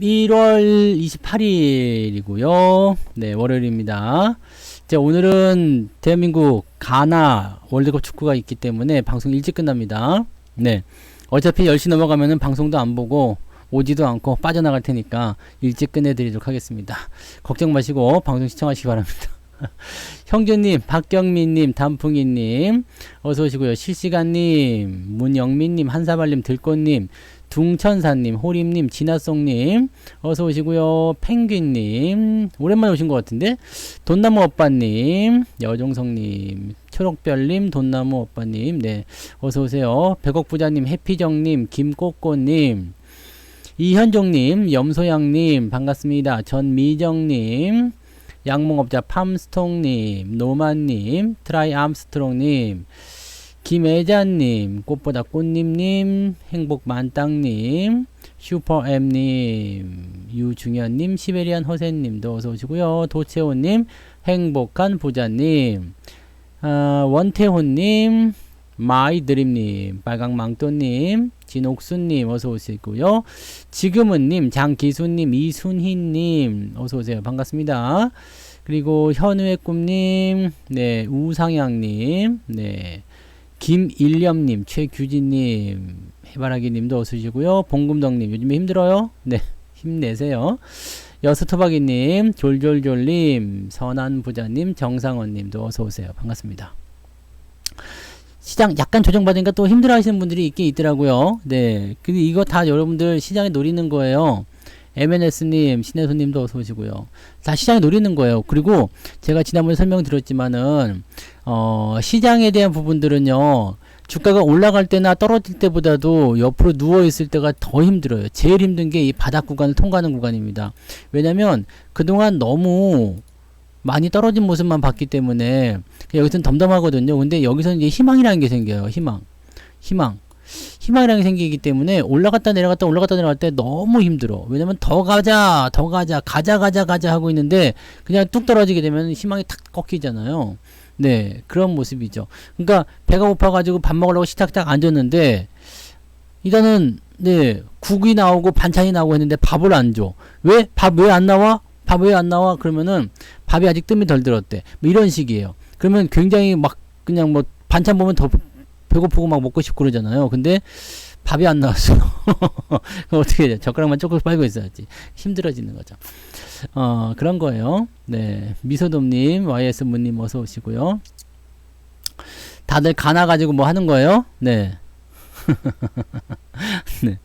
1월 28일이고요. 네, 월요일입니다. 자, 오늘은 대한민국 가나 월드컵 축구가 있기 때문에 방송 일찍 끝납니다. 네. 어차피 10시 넘어가면은 방송도 안 보고 오지도 않고 빠져나갈 테니까 일찍 끝내드리도록 하겠습니다. 걱정 마시고 방송 시청하시기 바랍니다. 형제님, 박경민님, 단풍이님, 어서오시고요. 실시간님, 문영민님, 한사발님, 들꽃님, 둥천사님, 호림님, 진아송님, 어서오시고요. 펭귄님, 오랜만에 오신 것 같은데, 돈나무 오빠님, 여종성님, 초록별님, 돈나무 오빠님, 네, 어서오세요. 백옥부자님, 해피정님, 김꼬꼬님, 이현종님, 염소양님, 반갑습니다. 전미정님, 양몽업자 팜스통님, 노만님, 트라이 암스트롱님, 김애자님, 꽃보다 꽃님님, 행복만땅님, 슈퍼엠님, 유중현님, 시베리안 허세님도 어서오시고요. 도채호님, 행복한 부자님, 원태호님, 마이드림님, 빨강망토님, 진옥수님 어서오시고요. 지금은님, 장기수님, 이순희님 어서오세요. 반갑습니다. 그리고 현우의 꿈님, 네, 우상향님, 네, 김일념님, 최규진님, 해바라기님도 어서오시고요. 봉금덕님, 요즘에 힘들어요? 네, 힘내세요. 여수토박이님, 졸졸졸님, 선한부자님, 정상원님도 어서오세요. 반갑습니다. 시장 약간 조정받으니까 또 힘들어 하시는 분들이 있긴 있더라고요. 네. 근데 이거 다 여러분들 시장에 노리는 거예요. MNS님, 신혜소님도 어서 오시고요. 다 시장에 노리는 거예요. 그리고 제가 지난번에 설명드렸지만은, 시장에 대한 부분들은요, 주가가 올라갈 때나 떨어질 때보다도 옆으로 누워있을 때가 더 힘들어요. 제일 힘든 게 이 바닥 구간을 통과하는 구간입니다. 왜냐면 그동안 너무 많이 떨어진 모습만 봤기 때문에 여기서는 덤덤하거든요. 근데 여기서는 이제 희망이라는 게 생겨요. 희망이라는 게 생기기 때문에 올라갔다 내려갔다 내려갈 때 너무 힘들어. 왜냐면 더 가자 가자 하고 있는데 그냥 뚝 떨어지게 되면 희망이 탁 꺾이잖아요. 네, 그런 모습이죠. 그러니까 배가 고파가지고 밥 먹으려고 식탁 딱 앉았는데 일단은 네, 국이 나오고 반찬이 나오고 했는데 밥을 안 줘. 왜? 밥 왜 안 나와? 밥 왜 안 나와? 그러면은 밥이 아직 뜸이 덜 들었대. 뭐 이런 식이에요. 그러면 굉장히 막 그냥 뭐 반찬 보면 더 배고프고 막 먹고 싶고 그러잖아요. 근데 밥이 안 나왔어. 그럼 어떻게 해야 돼? 젓가락만 조금 빨고 있어야지. 힘들어지는 거죠. 그런 거예요. 네. 미소돔님, YS문님 어서 오시고요. 다들 가나 가지고 뭐 하는 거예요? 네. 네.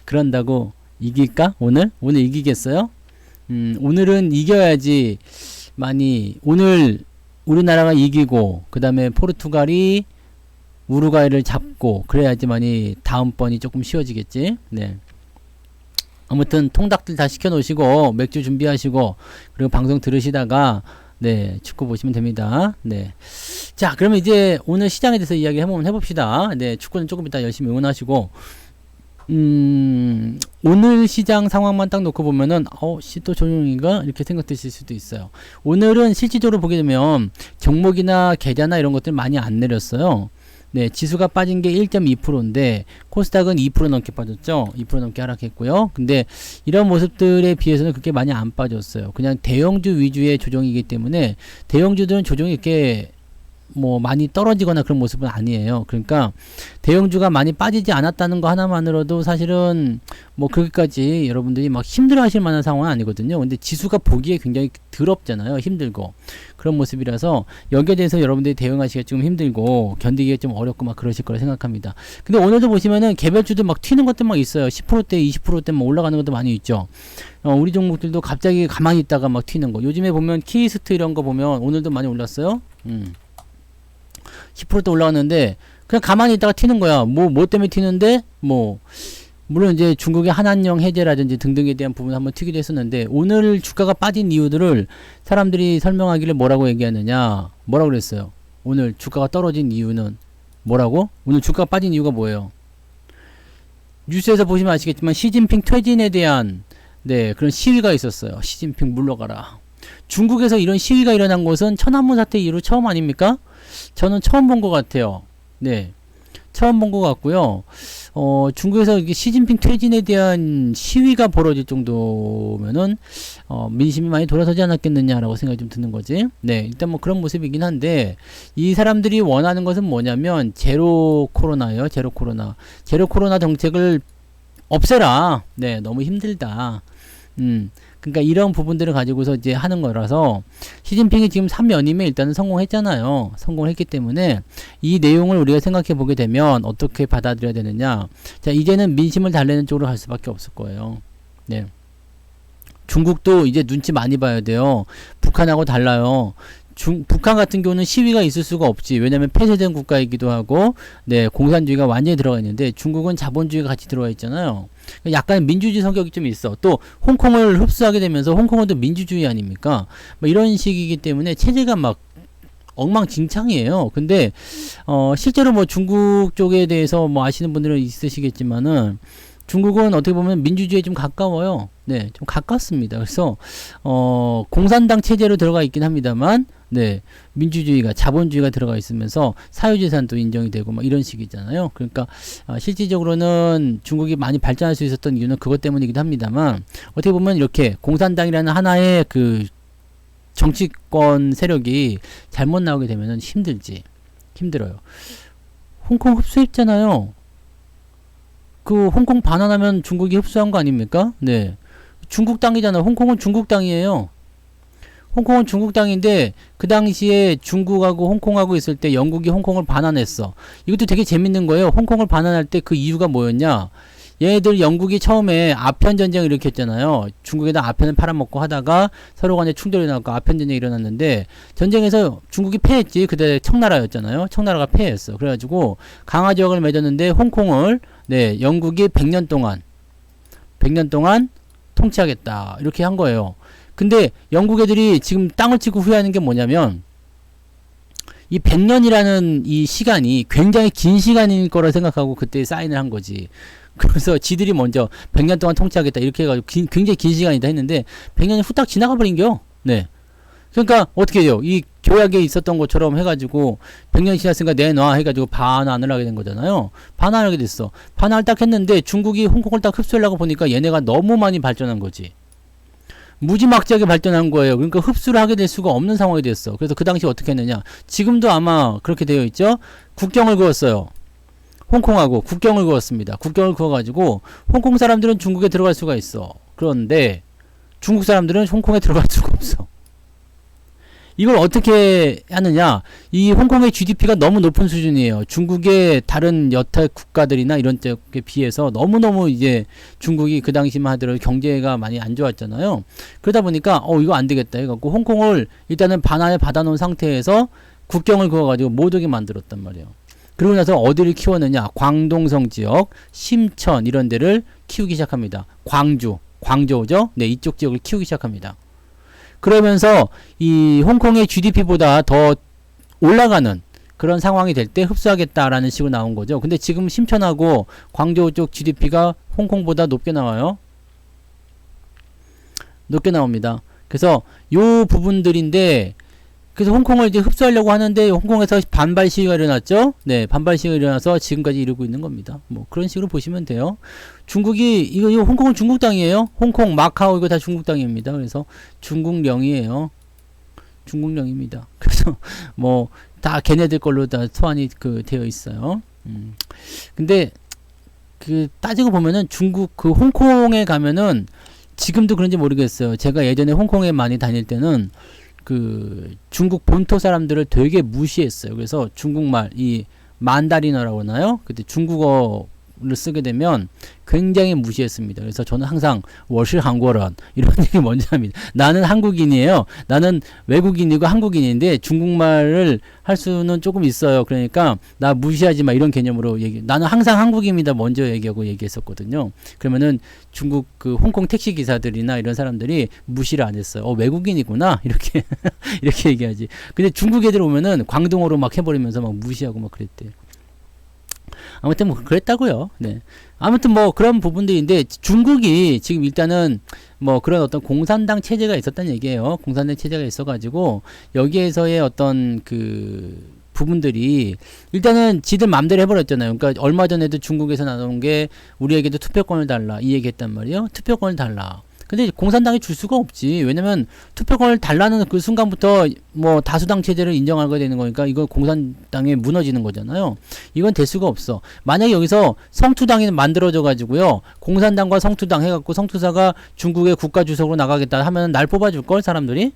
그런다고 이길까? 오늘 이기겠어요? 오늘은 이겨야지 오늘 우리나라가 이기고 그 다음에 포르투갈이 우루과이를 잡고 그래야지만이 다음번이 조금 쉬워지겠지. 네. 아무튼 통닭들 다 시켜놓으시고 맥주 준비하시고 그리고 방송 들으시다가 네, 축구 보시면 됩니다. 네. 자, 그러면 이제 오늘 시장에 대해서 이야기 한번 해봅시다. 네, 축구는 조금 이따 열심히 응원하시고 오늘 시장 상황만 딱 놓고 보면은, 또 조용인가? 이렇게 생각되실 수도 있어요. 오늘은 실질적으로 보게 되면, 종목이나 계좌나 이런 것들 많이 안 내렸어요. 네, 지수가 빠진 게 1.2%인데, 코스닥은 2% 넘게 빠졌죠? 2% 넘게 하락했고요. 근데, 이런 모습들에 비해서는 그렇게 많이 안 빠졌어요. 그냥 대형주 위주의 조정이기 때문에, 대형주들은 조정이 이렇게, 뭐 많이 떨어지거나 그런 모습은 아니에요. 그러니까 대형주가 많이 빠지지 않았다는 거 하나만으로도 사실은 뭐 그렇게까지 여러분들이 막 힘들어 하실 만한 상황은 아니거든요. 근데 지수가 보기에 굉장히 더럽잖아요. 힘들고 그런 모습이라서 여기에 대해서 여러분들이 대응하시기가 좀 힘들고 견디기가 좀 어렵고 막 그러실 거라 생각합니다. 근데 오늘도 보시면은 개별주들 막 튀는 것들 막 있어요. 10%대 20%대 막 올라가는 것도 많이 있죠. 우리 종목들도 갑자기 가만히 있다가 막 튀는 거. 요즘에 보면 키스트 이런 거 보면 오늘도 많이 올랐어요. 10%대 올라갔는데 그냥 가만히 있다가 튀는 거야. 뭐 때문에 튀는데 물론 이제 중국의 한한령 해제라든지 등등에 대한 부분 한번 튀기도 했었는데 오늘 주가가 빠진 이유들을 사람들이 설명하기를 뭐라고 얘기하느냐. 뭐라고 그랬어요? 오늘 주가가 떨어진 이유는 뭐라고? 오늘 주가가 빠진 이유가 뭐예요? 뉴스에서 보시면 아시겠지만 시진핑 퇴진에 대한 네, 그런 시위가 있었어요. 시진핑 물러가라. 중국에서 이런 시위가 일어난 것은 천안문 사태 이후로 처음 아닙니까? 저는 처음 본 것 같아요. 네. 처음 본 것 같고요. 중국에서 이게 시진핑 퇴진에 대한 시위가 벌어질 정도면은 민심이 많이 돌아서지 않았겠느냐라고 생각이 좀 드는 거지. 네, 일단 뭐 그런 모습이긴 한데 이 사람들이 원하는 것은 뭐냐면 제로 코로나예요. 제로 코로나. 제로 코로나 정책을 없애라. 네, 너무 힘들다. 그러니까 이런 부분들을 가지고서 이제 하는 거라서 시진핑이 지금 3연임에 일단은 성공했잖아요. 성공했기 때문에 이 내용을 우리가 생각해 보게 되면 어떻게 받아들여야 되느냐. 자, 이제는 민심을 달래는 쪽으로 갈 수밖에 없을 거예요. 네. 중국도 이제 눈치 많이 봐야 돼요. 북한하고 달라요. 북한 같은 경우는 시위가 있을 수가 없지. 왜냐면 폐쇄된 국가이기도 하고, 네, 공산주의가 완전히 들어가 있는데, 중국은 자본주의가 같이 들어와 있잖아요. 약간 민주주의 성격이 좀 있어. 또, 홍콩을 흡수하게 되면서, 홍콩은 또 민주주의 아닙니까? 뭐 이런 식이기 때문에, 체제가 막, 엉망진창이에요. 근데, 실제로 뭐 중국 쪽에 대해서 뭐 아시는 분들은 있으시겠지만은, 중국은 어떻게 보면 민주주의에 좀 가까워요. 네, 좀 가깝습니다. 그래서, 공산당 체제로 들어가 있긴 합니다만, 네, 민주주의가, 자본주의가 들어가 있으면서 사유재산도 인정이 되고, 막 이런 식이잖아요. 그러니까, 실질적으로는 중국이 많이 발전할 수 있었던 이유는 그것 때문이기도 합니다만, 어떻게 보면 이렇게 공산당이라는 하나의 그 정치권 세력이 잘못 나오게 되면은 힘들어요. 홍콩 흡수했잖아요. 그 홍콩 반환하면 중국이 흡수한 거 아닙니까? 네. 중국 땅이잖아요. 홍콩은 중국 땅이에요. 홍콩은 중국 땅인데 그 당시에 중국하고 홍콩하고 있을 때 영국이 홍콩을 반환했어. 이것도 되게 재밌는 거예요. 홍콩을 반환할 때 그 이유가 뭐였냐? 얘네들 영국이 처음에 아편 전쟁을 일으켰잖아요. 중국에다 아편을 팔아먹고 하다가 서로 간에 충돌이 나고 아편 전쟁이 일어났는데 전쟁에서 중국이 패했지. 그때 청나라였잖아요. 청나라가 패했어. 그래가지고 강화 지역을 맺었는데 홍콩을 네, 영국이 100년 동안 통치하겠다. 이렇게 한 거예요. 근데 영국 애들이 지금 땅을 치고 후회하는 게 뭐냐면 이 100년이라는 이 시간이 굉장히 긴 시간일 거라 생각하고 그때 사인을 한 거지. 그래서 지들이 먼저 100년 동안 통치하겠다 이렇게 해가지고 굉장히 긴 시간이다 했는데 100년이 후딱 지나가 버린겨. 네. 그러니까 어떻게 해요? 이 교약에 있었던 것처럼 해가지고 100년 지났으니까 내놔 해가지고 반환을 하게 된 거잖아요. 반환하게 됐어. 반환을 딱 했는데 중국이 홍콩을 딱 흡수하려고 보니까 얘네가 너무 많이 발전한 거지. 무지막지하게 발전한 거예요. 그러니까 흡수를 하게 될 수가 없는 상황이 됐어. 그래서 그 당시 어떻게 했느냐. 지금도 아마 그렇게 되어 있죠. 국경을 그었어요. 홍콩하고 국경을 그었습니다. 국경을 그어가지고 홍콩 사람들은 중국에 들어갈 수가 있어. 그런데 중국 사람들은 홍콩에 들어갈 수가 없어. 이걸 어떻게 하느냐. 이 홍콩의 GDP가 너무 높은 수준이에요. 중국의 다른 여타 국가들이나 이런 쪽에 비해서 너무너무 이제 중국이 그 당시만 하더라도 경제가 많이 안 좋았잖아요. 그러다 보니까 이거 안 되겠다 해갖고 홍콩을 일단은 반환을 받아놓은 상태에서 국경을 그어가지고 못 오게 만들었단 말이에요. 그러고 나서 어디를 키웠느냐. 광동성 지역, 심천 이런 데를 키우기 시작합니다. 광저우죠? 네, 이쪽 지역을 키우기 시작합니다. 그러면서 이 홍콩의 GDP보다 더 올라가는 그런 상황이 될 때 흡수하겠다라는 식으로 나온 거죠. 근데 지금 심천하고 광저우 쪽 GDP가 홍콩보다 높게 나와요. 높게 나옵니다. 그래서 요 부분들인데 그래서 홍콩을 이제 흡수하려고 하는데 홍콩에서 반발 시위가 일어났죠. 네, 반발 시위가 일어나서 지금까지 이르고 있는 겁니다. 뭐 그런 식으로 보시면 돼요. 중국이 이거 홍콩은 중국 땅이에요. 홍콩, 마카오 이거 다 중국 땅입니다. 그래서 중국령이에요. 중국령입니다. 그래서 뭐 다 걔네들 걸로 다 소환이 되어 있어요. 근데 그 따지고 보면은 중국 그 홍콩에 가면은 지금도 그런지 모르겠어요. 제가 예전에 홍콩에 많이 다닐 때는 그 중국 본토 사람들을 되게 무시했어요. 그래서 중국말 이 만다리너라고 하나요? 그때 중국어를 쓰게 되면 굉장히 무시했습니다. 그래서 저는 항상 我是韩国人 이런 얘기 먼저 합니다. 나는 한국인이에요. 나는 외국인이고 한국인인데 중국말을 할 수는 조금 있어요. 그러니까 나 무시하지 마 이런 개념으로 나는 항상 한국인입니다. 먼저 얘기했었거든요. 그러면은 중국 그 홍콩 택시 기사들이나 이런 사람들이 무시를 안 했어요. 외국인이구나 이렇게 이렇게 얘기하지. 근데 중국 애들 오면은 광동어로 막 해버리면서 막 무시하고 막 그랬대요. 아무튼 뭐 그랬다고요. 네. 아무튼 뭐 그런 부분들인데 중국이 지금 일단은 뭐 그런 어떤 공산당 체제가 있었다는 얘기예요. 공산당 체제가 있어가지고 여기에서의 어떤 그 부분들이 일단은 지들 맘대로 해버렸잖아요. 그러니까 얼마 전에도 중국에서 나온 게 우리에게도 투표권을 달라 이 얘기했단 말이에요. 투표권을 달라. 근데 공산당이 줄 수가 없지. 왜냐면 투표권을 달라는 그 순간부터 뭐 다수당 체제를 인정하게 되는 거니까 이건 공산당에 무너지는 거잖아요. 이건 될 수가 없어. 만약에 여기서 성투당이 만들어져 가지고요. 공산당과 성투당 해갖고 성투사가 중국의 국가주석으로 나가겠다 하면 날 뽑아줄걸 사람들이?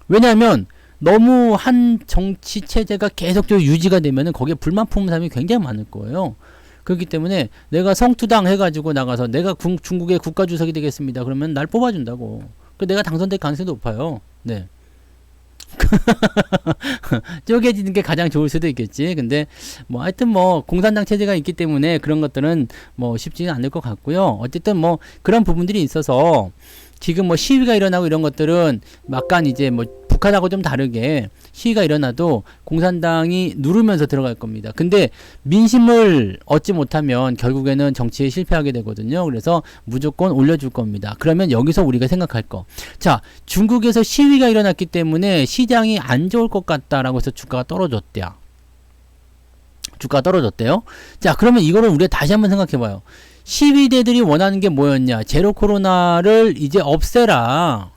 왜냐하면 너무 한 정치 체제가 계속적으로 유지가 되면은 거기에 불만 품는 사람이 굉장히 많을 거예요. 그렇기 때문에 내가 성투당 해가지고 나가서 내가 중국의 국가주석이 되겠습니다. 그러면 날 뽑아준다고. 내가 당선될 가능성이 높아요. 네. 쪼개지는 게 가장 좋을 수도 있겠지. 근데 뭐 하여튼 뭐 공산당 체제가 있기 때문에 그런 것들은 뭐 쉽지는 않을 것 같고요. 어쨌든 뭐 그런 부분들이 있어서 지금 뭐 시위가 일어나고 이런 것들은 약간 이제 뭐 북한하고 좀 다르게 시위가 일어나도 공산당이 누르면서 들어갈 겁니다. 근데 민심을 얻지 못하면 결국에는 정치에 실패하게 되거든요. 그래서 무조건 올려줄 겁니다. 그러면 여기서 우리가 생각할 거. 자, 중국에서 시위가 일어났기 때문에 시장이 안 좋을 것 같다라고 해서 주가가 떨어졌대요. 주가가 떨어졌대요. 자, 그러면 이거를 우리가 다시 한번 생각해 봐요. 시위대들이 원하는 게 뭐였냐? 제로 코로나를 이제 없애라.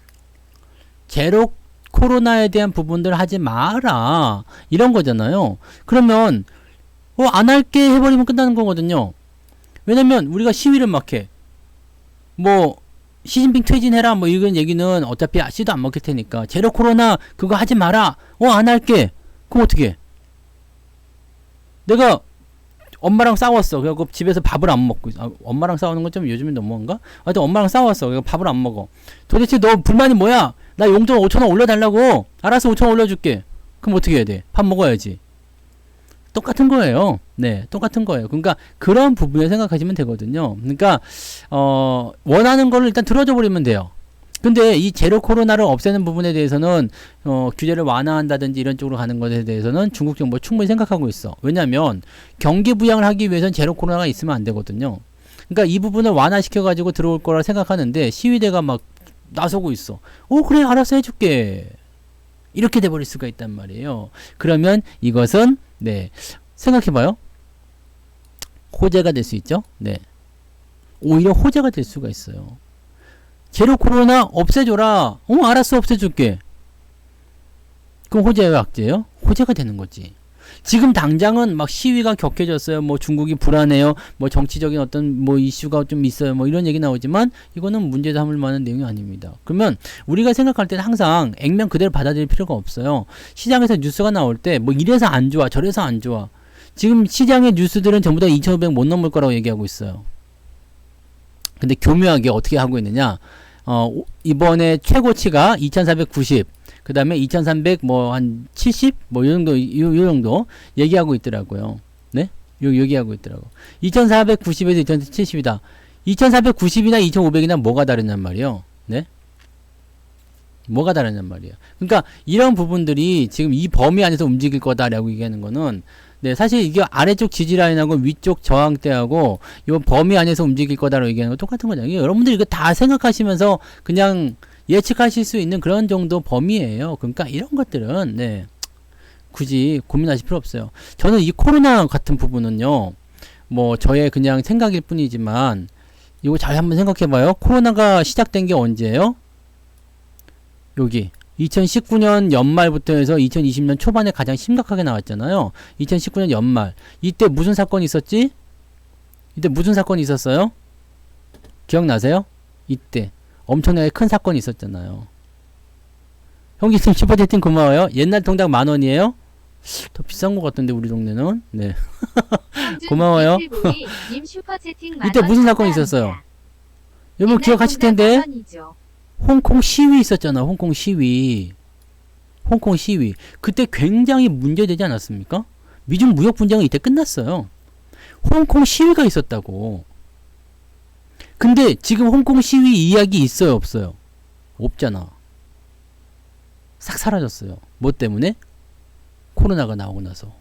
제로 코로나에 대한 부분들 하지 마라. 이런 거잖아요. 그러면 안 할게 해버리면 끝나는 거거든요. 왜냐면 우리가 시위를 막 해. 뭐 시진핑 퇴진해라 뭐 이런 얘기는 어차피 씨도 안 먹힐 테니까 제로 코로나 그거 하지 마라. 안 할게. 그럼 어떻게 해? 내가 엄마랑 싸웠어. 그래갖고 집에서 밥을 안 먹고 엄마랑 싸우는 건 좀 요즘에 너무한가? 하여튼 엄마랑 싸웠어. 그래서 밥을 안 먹어. 도대체 너 불만이 뭐야? 나 용돈 5,000원 올려달라고. 알았어 5,000원 올려줄게. 그럼 어떻게 해야 돼? 밥 먹어야지. 똑같은 거예요. 네, 똑같은 거예요. 그러니까 그런 부분에 생각하시면 되거든요. 그러니까 원하는 거를 일단 들어줘 버리면 돼요. 근데 이 제로 코로나를 없애는 부분에 대해서는 규제를 완화한다든지 이런 쪽으로 가는 것에 대해서는 중국 정부가 충분히 생각하고 있어. 왜냐하면 경기 부양을 하기 위해서는 제로 코로나가 있으면 안 되거든요. 그러니까 이 부분을 완화시켜 가지고 들어올 거라 생각하는데 시위대가 막 나서고 있어. 그래 알아서 해줄게. 이렇게 돼버릴 수가 있단 말이에요. 그러면 이것은 네 생각해봐요. 호재가 될 수 있죠. 네, 오히려 호재가 될 수가 있어요. 제로 코로나 없애줘라. 알았어 없애줄게. 그럼 호재예요 악재예요? 호재가 되는 거지. 지금 당장은 막 시위가 격해졌어요. 뭐 중국이 불안해요. 뭐 정치적인 어떤 뭐 이슈가 좀 있어요. 뭐 이런 얘기 나오지만 이거는 문제 삼을 만한 내용이 아닙니다. 그러면 우리가 생각할 때는 항상 액면 그대로 받아들일 필요가 없어요. 시장에서 뉴스가 나올 때 뭐 이래서 안 좋아 저래서 안 좋아. 지금 시장의 뉴스들은 전부 다 2,500 못 넘을 거라고 얘기하고 있어요. 근데 교묘하게 어떻게 하고 있느냐? 이번에 최고치가 2,490, 그 다음에 2,300 뭐 한 70 뭐 이 정도 얘기하고 있더라고요. 네? 얘기하고 있더라고. 2,490에서 2,470이다. 2,490이나 2,500이나 뭐가 다르냔 말이에요. 네? 뭐가 다르냔 말이에요. 그러니까 이런 부분들이 지금 이 범위 안에서 움직일 거다라고 얘기하는 거는 네, 사실 이게 아래쪽 지지라인하고 위쪽 저항대하고 이 범위 안에서 움직일 거다라고 얘기하는 거 똑같은 거잖아요. 여러분들이 이거 다 생각하시면서 그냥 예측하실 수 있는 그런 정도 범위예요. 그러니까 이런 것들은 네, 굳이 고민하실 필요 없어요. 저는 이 코로나 같은 부분은요, 뭐 저의 그냥 생각일 뿐이지만 이거 잘 한번 생각해봐요. 코로나가 시작된 게 언제예요? 여기 2019년 연말부터 해서 2020년 초반에 가장 심각하게 나왔잖아요. 2019년 연말. 이때 무슨 사건이 있었지? 이때 무슨 사건이 있었어요? 기억나세요? 이때 엄청나게 큰 사건이 있었잖아요. 형기님 슈퍼채팅 고마워요. 옛날 통닭 10,000원이에요? 더 비싼 것 같던데 우리 동네는. 네. 고마워요. 이때 무슨 사건이 있었어요? 여러분 기억하실 텐데. 홍콩 시위 있었잖아. 홍콩 시위. 홍콩 시위. 그때 굉장히 문제되지 않았습니까? 미중 무역 분쟁은 이때 끝났어요. 홍콩 시위가 있었다고. 근데 지금 홍콩 시위 이야기 있어요, 없어요? 없잖아. 싹 사라졌어요. 뭐 때문에? 코로나가 나오고 나서.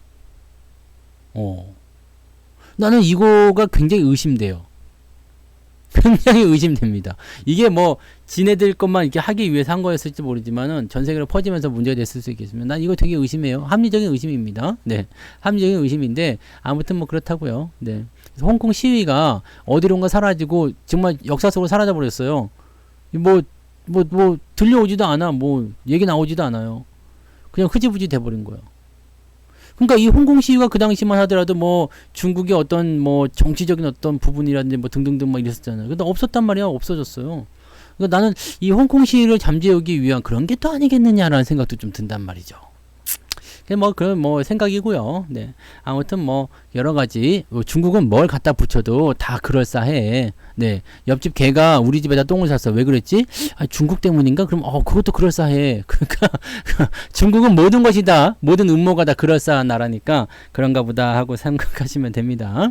나는 이거가 굉장히 의심돼요. 굉장히 의심됩니다. 이게 뭐 지네들 것만 이렇게 하기 위해서 한 거였을지 모르지만은 전 세계로 퍼지면서 문제가 됐을 수 있겠습니다. 난 이거 되게 의심해요. 합리적인 의심입니다. 네, 합리적인 의심인데 아무튼 뭐 그렇다고요. 네, 그래서 홍콩 시위가 어디론가 사라지고 정말 역사 속으로 사라져 버렸어요. 뭐 들려오지도 않아. 뭐 얘기 나오지도 않아요. 그냥 흐지부지 돼버린 거예요. 그러니까 이 홍콩 시위가 그 당시만 하더라도 뭐 중국의 어떤 뭐 정치적인 어떤 부분이라든지 뭐 등등등 막 이랬었잖아요. 근데 없었단 말이야. 없어졌어요. 그러니까 나는 이 홍콩 시위를 잠재우기 위한 그런 게 또 아니겠느냐라는 생각도 좀 든단 말이죠. 뭐 그런 뭐 생각이고요. 네. 아무튼 뭐 여러 가지 중국은 뭘 갖다 붙여도 다 그럴싸해. 네. 옆집 개가 우리 집에다 똥을 쌌어. 왜 그랬지? 아, 중국 때문인가? 그럼 그것도 그럴싸해. 그러니까 중국은 모든 것이 다 모든 음모가 다 그럴싸한 나라니까 그런가 보다 하고 생각하시면 됩니다.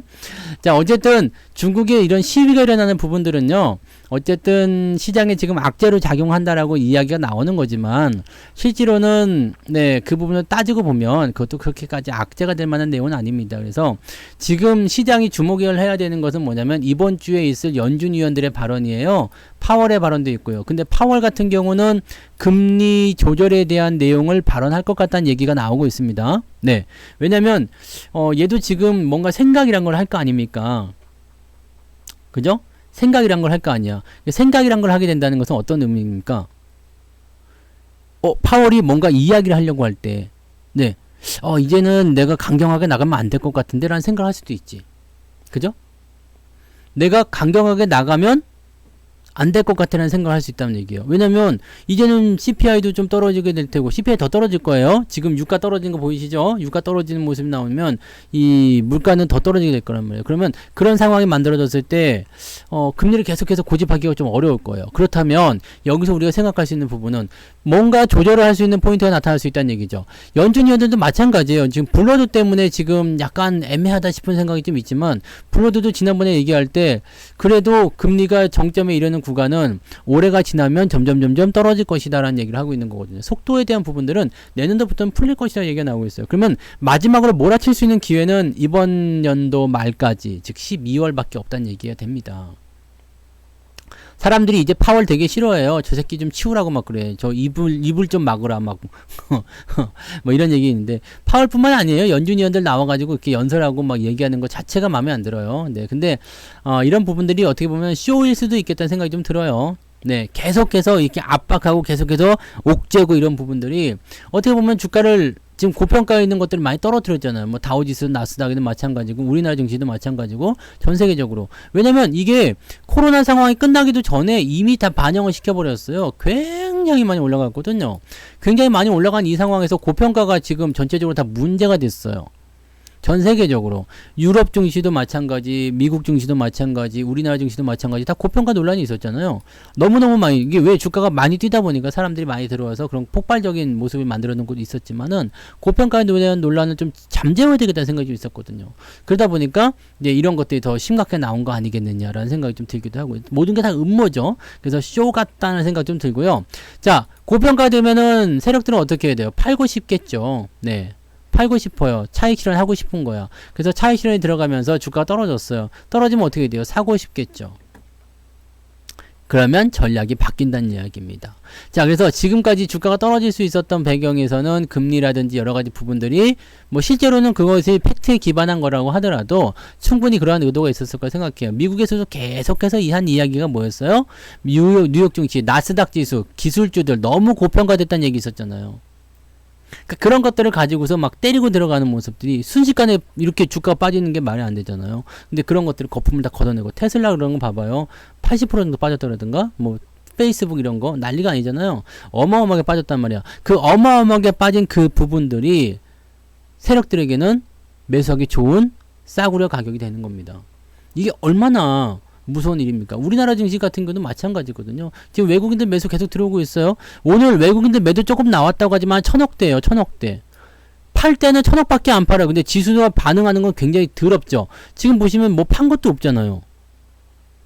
자, 어쨌든 중국의 이런 시위가 일어나는 부분들은요. 어쨌든 시장에 지금 악재로 작용한다라고 이야기가 나오는 거지만 실제로는 네, 그 부분을 따지고 보면 그것도 그렇게까지 악재가 될 만한 내용은 아닙니다. 그래서 지금 시장이 주목을 해야 되는 것은 뭐냐면 이번 주에 있을 연준 위원들의 발언이에요. 파월의 발언도 있고요. 근데 파월 같은 경우는 금리 조절에 대한 내용을 발언할 것 같다는 얘기가 나오고 있습니다. 네. 왜냐면 얘도 지금 뭔가 생각이란 걸 할 거 아닙니까? 그죠? 생각이란 걸 할 거 아니야. 생각이란 걸 하게 된다는 것은 어떤 의미입니까? 파월이 뭔가 이야기를 하려고 할 때, 네. 이제는 내가 강경하게 나가면 안 될 것 같은데 라는 생각을 할 수도 있지. 그죠? 내가 강경하게 나가면 안 될 것 같다는 생각을 할 수 있다는 얘기예요. 왜냐면 이제는 CPI도 좀 떨어지게 될 테고 CPI 더 떨어질 거예요. 지금 유가 떨어지는 거 보이시죠? 유가 떨어지는 모습이 나오면 이 물가는 더 떨어지게 될 거란 말이에요. 그러면 그런 상황이 만들어졌을 때 금리를 계속해서 고집하기가 좀 어려울 거예요. 그렇다면 여기서 우리가 생각할 수 있는 부분은 뭔가 조절을 할 수 있는 포인트가 나타날 수 있다는 얘기죠. 연준 위원들도 마찬가지예요. 지금 블러드 때문에 지금 약간 애매하다 싶은 생각이 좀 있지만 블러드도 지난번에 얘기할 때 그래도 금리가 정점에 이르는 구간은 올해가 지나면 점점 떨어질 것이다 라는 얘기를 하고 있는 거거든요. 속도에 대한 부분들은 내년도부터는 풀릴 것이다 얘기가 나오고 있어요. 그러면 마지막으로 몰아칠 수 있는 기회는 이번 연도 말까지 즉 12월밖에 없다는 얘기가 됩니다. 사람들이 이제 파월 되게 싫어해요. 저 새끼 좀 치우라고 막 그래. 저 이불 좀 막으라 막 뭐 이런 얘기 있는데 파월뿐만 아니에요. 연준 위원들 나와가지고 이렇게 연설하고 막 얘기하는 거 자체가 마음에 안 들어요. 네, 근데 이런 부분들이 어떻게 보면 쇼일 수도 있겠다는 생각이 좀 들어요. 네, 계속해서 이렇게 압박하고 계속해서 옥죄고 이런 부분들이 어떻게 보면 주가를 지금 고평가에 있는 것들을 많이 떨어뜨렸잖아요. 뭐 다우지수, 나스닥에도 마찬가지고 우리나라 증시도 마찬가지고 전 세계적으로. 왜냐면 이게 코로나 상황이 끝나기도 전에 이미 다 반영을 시켜버렸어요. 굉장히 많이 올라갔거든요. 굉장히 많이 올라간 이 상황에서 고평가가 지금 전체적으로 다 문제가 됐어요. 전 세계적으로 유럽 증시도 마찬가지, 미국 증시도 마찬가지, 우리나라 증시도 마찬가지 다 고평가 논란이 있었잖아요. 너무너무 많이 이게 왜 주가가 많이 뛰다 보니까 사람들이 많이 들어와서 그런 폭발적인 모습을 만들어 놓은 것도 있었지만은 고평가에 대한 논란을 좀 잠재워야 되겠다는 생각이 좀 있었거든요. 그러다 보니까 이제 이런 것들이 더 심각하게 나온 거 아니겠느냐라는 생각이 좀 들기도 하고 모든 게 다 음모죠. 그래서 쇼 같다는 생각 좀 들고요. 자, 고평가 되면은 세력들은 어떻게 해야 돼요? 팔고 싶겠죠. 네. 팔고 싶어요. 차익 실현 하고 싶은 거야. 그래서 차익 실현이 들어가면서 주가가 떨어졌어요. 떨어지면 어떻게 돼요? 사고 싶겠죠. 그러면 전략이 바뀐다는 이야기입니다. 자, 그래서 지금까지 주가가 떨어질 수 있었던 배경에서는 금리라든지 여러 가지 부분들이 뭐 실제로는 그것이 팩트에 기반한 거라고 하더라도 충분히 그러한 의도가 있었을 거라 생각해요. 미국에서도 계속해서 한 이야기가 뭐였어요? 뉴욕 증시, 나스닥 지수, 기술주들 너무 고평가됐다는 얘기 있었잖아요. 그러니까 그런 것들을 가지고서 막 때리고 들어가는 모습들이 순식간에 이렇게 주가가 빠지는 게 말이 안 되잖아요. 근데 그런 것들을 거품을 다 걷어내고 테슬라 그런 거 봐봐요. 80% 정도 빠졌다라든가 뭐 페이스북 이런 거 난리가 아니잖아요. 어마어마하게 빠졌단 말이야. 그 어마어마하게 빠진 그 부분들이 세력들에게는 매수하기 좋은 싸구려 가격이 되는 겁니다. 이게 얼마나 무서운 일입니까? 우리나라 증시 같은 경우도 마찬가지거든요. 지금 외국인들 매수 계속 들어오고 있어요. 오늘 외국인들 매도 조금 나왔다고 하지만 1000억대예요. 1000억대. 팔 때는 1000억밖에 안 팔아요. 근데 지수가 반응하는 건 굉장히 더럽죠. 지금 보시면 뭐 판 것도 없잖아요.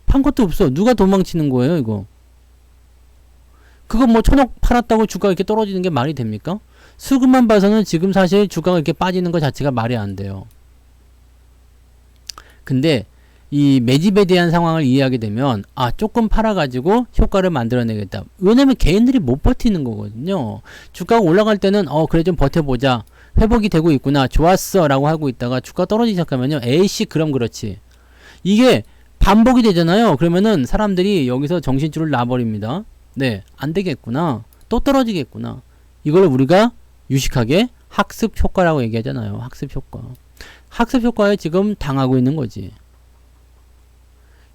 판 것도 없어. 누가 도망치는 거예요, 이거? 그거 뭐 1000억 팔았다고 주가가 이렇게 떨어지는 게 말이 됩니까? 수급만 봐서는 지금 사실 주가가 이렇게 빠지는 것 자체가 말이 안 돼요. 근데 이 매집에 대한 상황을 이해하게 되면 조금 팔아가지고 효과를 만들어내겠다. 왜냐면 개인들이 못 버티는 거거든요. 주가가 올라갈 때는 그래 좀 버텨보자. 회복이 되고 있구나. 좋았어 라고 하고 있다가 주가 떨어지기 시작하면요. 에이씨 그럼 그렇지. 이게 반복이 되잖아요. 그러면은 사람들이 여기서 정신줄을 놔버립니다. 네, 안 되겠구나. 또 떨어지겠구나. 이걸 우리가 유식하게 학습 효과라고 얘기하잖아요. 학습 효과. 학습 효과에 지금 당하고 있는 거지.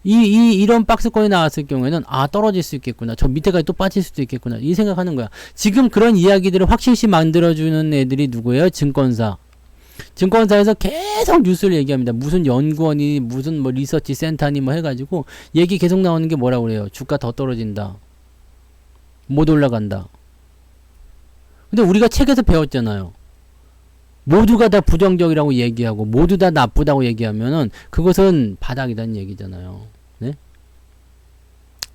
이런 박스권이 나왔을 경우에는 떨어질 수 있겠구나. 저 밑에까지 또 빠질 수도 있겠구나. 이 생각하는 거야. 지금 그런 이야기들을 확실시 만들어주는 애들이 누구예요? 증권사. 증권사에서 계속 뉴스를 얘기합니다. 무슨 연구원이 무슨 뭐 리서치 센터니 뭐 해가지고 얘기 계속 나오는 게 뭐라고 그래요? 주가 더 떨어진다. 못 올라간다. 근데 우리가 책에서 배웠잖아요. 모두가 다 부정적이라고 얘기하고 모두 다 나쁘다고 얘기하면은 그것은 바닥이라는 얘기잖아요. 네?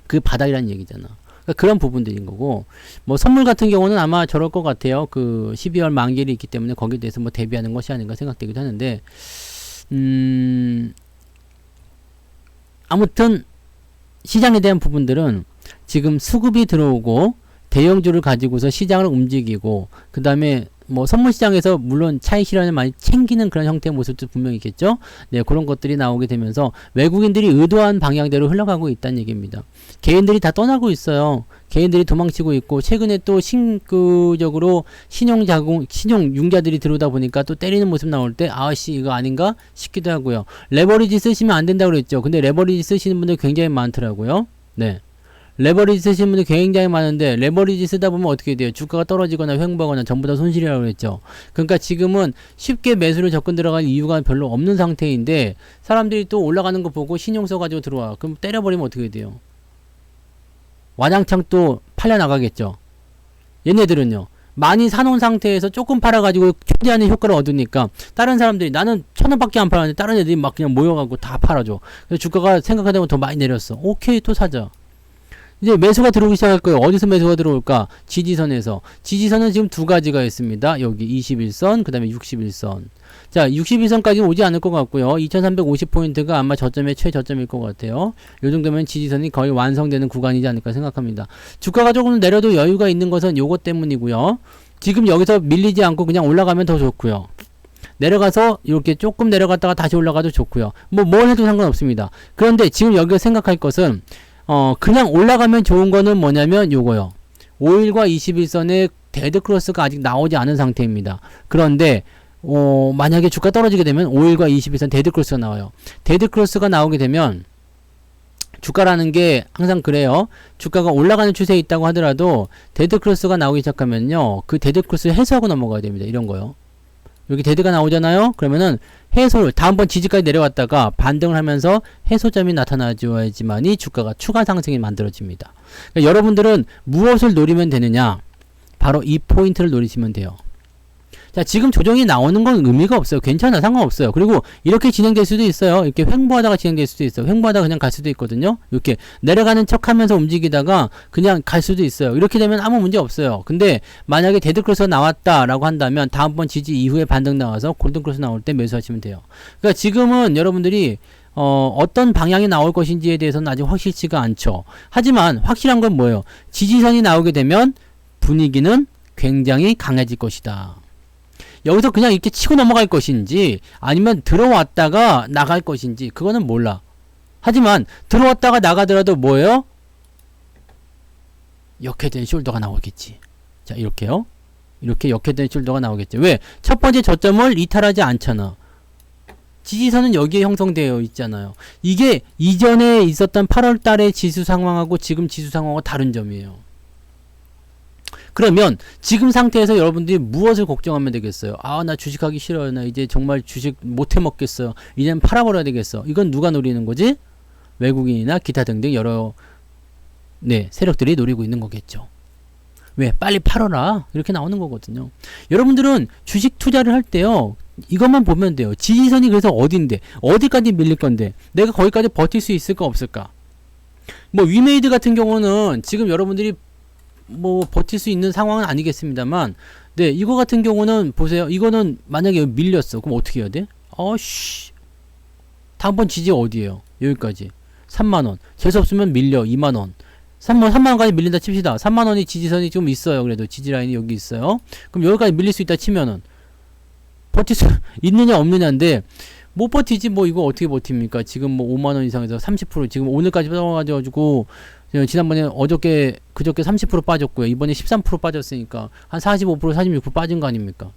그 바닥이라는 얘기잖아. 그러니까 그런 부분들인 거고, 뭐 선물 같은 경우는 아마 저럴 것 같아요. 그 12월 만기일이 있기 때문에 거기에 대해서 뭐 대비하는 것이 아닌가 생각되기도 하는데, 아무튼 시장에 대한 부분들은 지금 수급이 들어오고 대형주를 가지고서 시장을 움직이고, 그 다음에 뭐 선물 시장에서 물론 차익 실현을 많이 챙기는 그런 형태의 모습도 분명히 있겠죠. 네, 그런 것들이 나오게 되면서 외국인들이 의도한 방향대로 흘러가고 있다는 얘기입니다. 개인들이 다 떠나고 있어요. 개인들이 도망치고 있고, 최근에 또 신규적으로 신용 융자들이 들어오다 보니까 또 때리는 모습 나올 때 아씨 이거 아닌가 싶기도 하고요. 레버리지 쓰시면 안 된다고 그랬죠. 근데 레버리지 쓰시는 분들 굉장히 많더라고요. 네. 레버리지 쓰시는 분들 굉장히 많은데, 레버리지 쓰다 보면 어떻게 돼요? 주가가 떨어지거나 횡보하거나 전부 다 손실이라고 그랬죠. 그러니까 지금은 쉽게 매수를 접근 들어갈 이유가 별로 없는 상태인데, 사람들이 또 올라가는 거 보고 신용 써가지고 들어와. 그럼 때려버리면 어떻게 돼요? 와장창 또 팔려나가겠죠. 얘네들은요, 많이 사놓은 상태에서 조금 팔아가지고 최대한의 효과를 얻으니까 다른 사람들이, 나는 1,000원밖에 안 팔았는데 다른 애들이 막 그냥 모여가지고 다 팔아줘. 그래서 주가가 생각하다 보면 더 많이 내렸어. 오케이, 또 사자. 이제 매수가 들어오기 시작할 거예요. 어디서 매수가 들어올까? 지지선에서. 지지선은 지금 두 가지가 있습니다. 여기 21선, 그 다음에 61선. 자, 61선까지 오지 않을 것 같고요. 2350포인트가 아마 저점의 최저점일 것 같아요. 요 정도면 지지선이 거의 완성되는 구간이지 않을까 생각합니다. 주가가 조금 내려도 여유가 있는 것은 요것 때문이고요. 지금 여기서 밀리지 않고 그냥 올라가면 더 좋고요. 내려가서 이렇게 조금 내려갔다가 다시 올라가도 좋고요. 뭘 해도 상관없습니다. 그런데 지금 여기서 생각할 것은 그냥 올라가면 좋은 거는 뭐냐면 요거요. 5일과 21선의 데드크로스가 아직 나오지 않은 상태입니다. 그런데 만약에 주가 떨어지게 되면 5일과 21선 데드크로스가 나와요. 데드크로스가 나오게 되면 주가라는 게 항상 그래요. 주가가 올라가는 추세에 있다고 하더라도 데드크로스가 나오기 시작하면요, 그 데드크로스를 해소하고 넘어가야 됩니다. 이런 거요. 여기 데드가 나오잖아요. 그러면은 해소를, 다음번 지지까지 내려왔다가 반등을 하면서 해소점이 나타나줘야지만이 주가가 추가 상승이 만들어집니다. 그러니까 여러분들은 무엇을 노리면 되느냐? 바로 이 포인트를 노리시면 돼요. 자, 지금 조정이 나오는 건 의미가 없어요. 괜찮아, 상관없어요. 그리고 이렇게 진행될 수도 있어요. 이렇게 횡보하다가 진행될 수도 있어요. 횡보하다가 그냥 갈 수도 있거든요. 이렇게 내려가는 척 하면서 움직이다가 그냥 갈 수도 있어요. 이렇게 되면 아무 문제 없어요. 근데 만약에 데드크로스가 나왔다라고 한다면 다음번 지지 이후에 반등 나와서 골든크로스 나올 때 매수하시면 돼요. 그러니까 지금은 여러분들이 어떤 방향이 나올 것인지에 대해서는 아직 확실치가 않죠. 하지만 확실한 건 뭐예요? 지지선이 나오게 되면 분위기는 굉장히 강해질 것이다. 여기서 그냥 이렇게 치고 넘어갈 것인지 아니면 들어왔다가 나갈 것인지 그거는 몰라. 하지만 들어왔다가 나가더라도 뭐예요? 역회된 숄더가 나오겠지. 자, 이렇게요. 이렇게 역회된 숄더가 나오겠죠. 왜? 첫 번째 저점을 이탈하지 않잖아. 지지선은 여기에 형성되어 있잖아요. 이게 이전에 있었던 8월 달의 지수 상황하고 지금 지수 상황하고 다른 점이에요. 그러면 지금 상태에서 여러분들이 무엇을 걱정하면 되겠어요? 나 주식하기 싫어요. 나 이제 정말 주식 못해 먹겠어요. 이제는 팔아버려야 되겠어. 이건 누가 노리는 거지? 외국인이나 기타 등등 여러 세력들이 노리고 있는 거겠죠. 왜? 빨리 팔아라. 이렇게 나오는 거거든요. 여러분들은 주식 투자를 할 때요, 이것만 보면 돼요. 지지선이 그래서 어딘데? 어디까지 밀릴 건데? 내가 거기까지 버틸 수 있을까 없을까? 뭐 위메이드 같은 경우는 지금 여러분들이 버틸 수 있는 상황은 아니겠습니다만, 네, 이거 같은 경우는 보세요. 이거는 만약에 밀렸어. 그럼 어떻게 해야 돼? 다음번 지지 어디에요? 여기까지 3만원. 재수없으면 밀려 2만원. 3만원까지 밀린다 칩시다. 3만원이 지지선이 좀 있어요. 그래도 지지라인이 여기 있어요. 그럼 여기까지 밀릴 수 있다 치면은 버틸 수 있느냐 없느냐인데 못 버티지. 뭐 이거 어떻게 버팁니까? 지금 뭐 5만원 이상에서 30% 지금 오늘까지 떨어가지고 지난번에 그저께 30% 빠졌고요. 이번에 13% 빠졌으니까 한 45% 46% 빠진 거 아닙니까?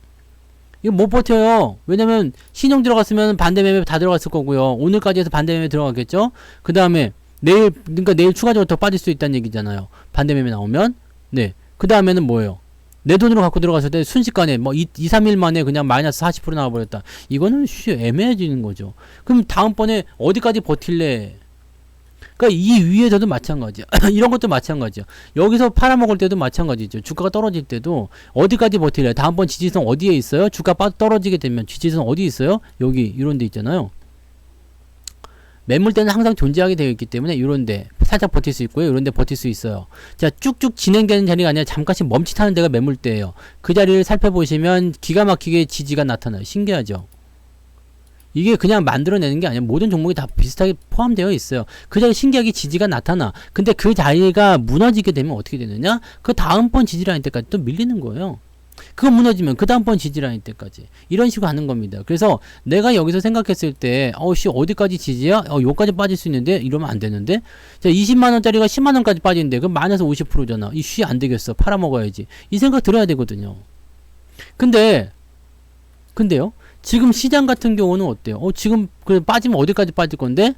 이거 못 버텨요. 왜냐면 신용 들어갔으면 반대매매 다 들어갔을 거고요. 오늘까지 해서 반대매매 들어갔겠죠? 그 다음에 그러니까 내일 추가적으로 더 빠질 수 있다는 얘기잖아요. 반대매매 나오면. 네. 그 다음에는 뭐예요? 내 돈으로 갖고 들어갔을 때 순식간에 뭐 2-3일 만에 그냥 마이너스 40% 나와버렸다. 이거는 애매해지는 거죠. 그럼 다음번에 어디까지 버틸래? 그러니까 이 위에서도 마찬가지야. 이런 것도 마찬가지야. 여기서 팔아먹을 때도 마찬가지죠. 주가가 떨어질 때도 어디까지 버틸래? 다음번 지지선 어디에 있어요? 주가 떨어지게 되면 지지선 어디 있어요? 여기 이런 데 있잖아요. 매물대는 항상 존재하게 되어 있기 때문에 이런데 살짝 버틸 수 있고요. 이런데 버틸 수 있어요. 자, 쭉쭉 진행되는 자리가 아니라 잠깐씩 멈칫하는 데가 매물대예요. 그 자리를 살펴보시면 기가 막히게 지지가 나타나요. 신기하죠? 이게 그냥 만들어내는 게 아니라 모든 종목이 다 비슷하게 포함되어 있어요. 그 자리에 신기하게 지지가 나타나. 근데 그 자리가 무너지게 되면 어떻게 되느냐? 그 다음번 지지라인 때까지 또 밀리는 거예요. 그거 무너지면 그 다음번 지지라인 때까지 이런 식으로 하는 겁니다. 그래서 내가 여기서 생각했을 때 어디까지 지지야? 요까지 빠질 수 있는데 이러면 안 되는데. 자, 20만원짜리가 10만원까지 빠지는데 그럼 마이너스 50%잖아. 안 되겠어. 팔아먹어야지. 이 생각 들어야 되거든요. 근데요, 지금 시장 같은 경우는 어때요? 지금 빠지면 어디까지 빠질 건데?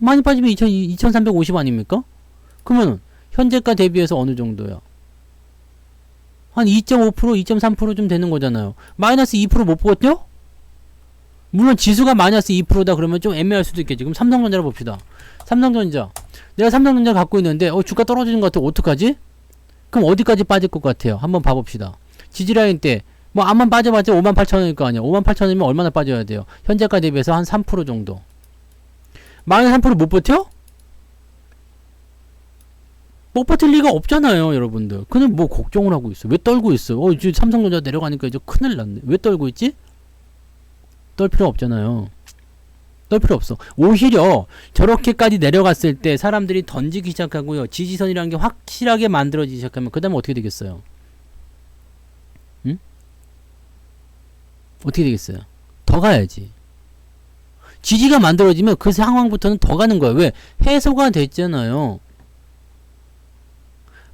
많이 빠지면 2350 아닙니까? 그러면 현재가 대비해서 어느 정도야? 한 2.5%, 2.3% 좀 되는 거잖아요. 마이너스 2% 못 버텨? 물론 지수가 마이너스 2%다 그러면 좀 애매할 수도 있겠지. 그럼 삼성전자를 봅시다. 삼성전자. 내가 삼성전자 갖고 있는데 주가 떨어지는 것 같아. 어떡하지? 그럼 어디까지 빠질 것 같아요? 한번 봐봅시다. 지지라인 때 뭐 암만 빠져봤자 58,000원일 거 아니야. 58,000원이면 얼마나 빠져야 돼요? 현재가 대비해서 한 3% 정도. 마이너스 3% 못 버텨? 못 버틸 리가 없잖아요, 여러분들. 그냥 뭐 걱정을 하고 있어. 왜 떨고 있어? 이제 삼성전자 내려가니까 이제 큰일 났네. 왜 떨고 있지? 떨 필요 없잖아요. 떨 필요 없어. 오히려 저렇게까지 내려갔을 때 사람들이 던지기 시작하고요. 지지선이라는 게 확실하게 만들어지기 시작하면 그 다음에 어떻게 되겠어요? 응? 어떻게 되겠어요? 더 가야지. 지지가 만들어지면 그 상황부터는 더 가는 거야. 왜? 해소가 됐잖아요.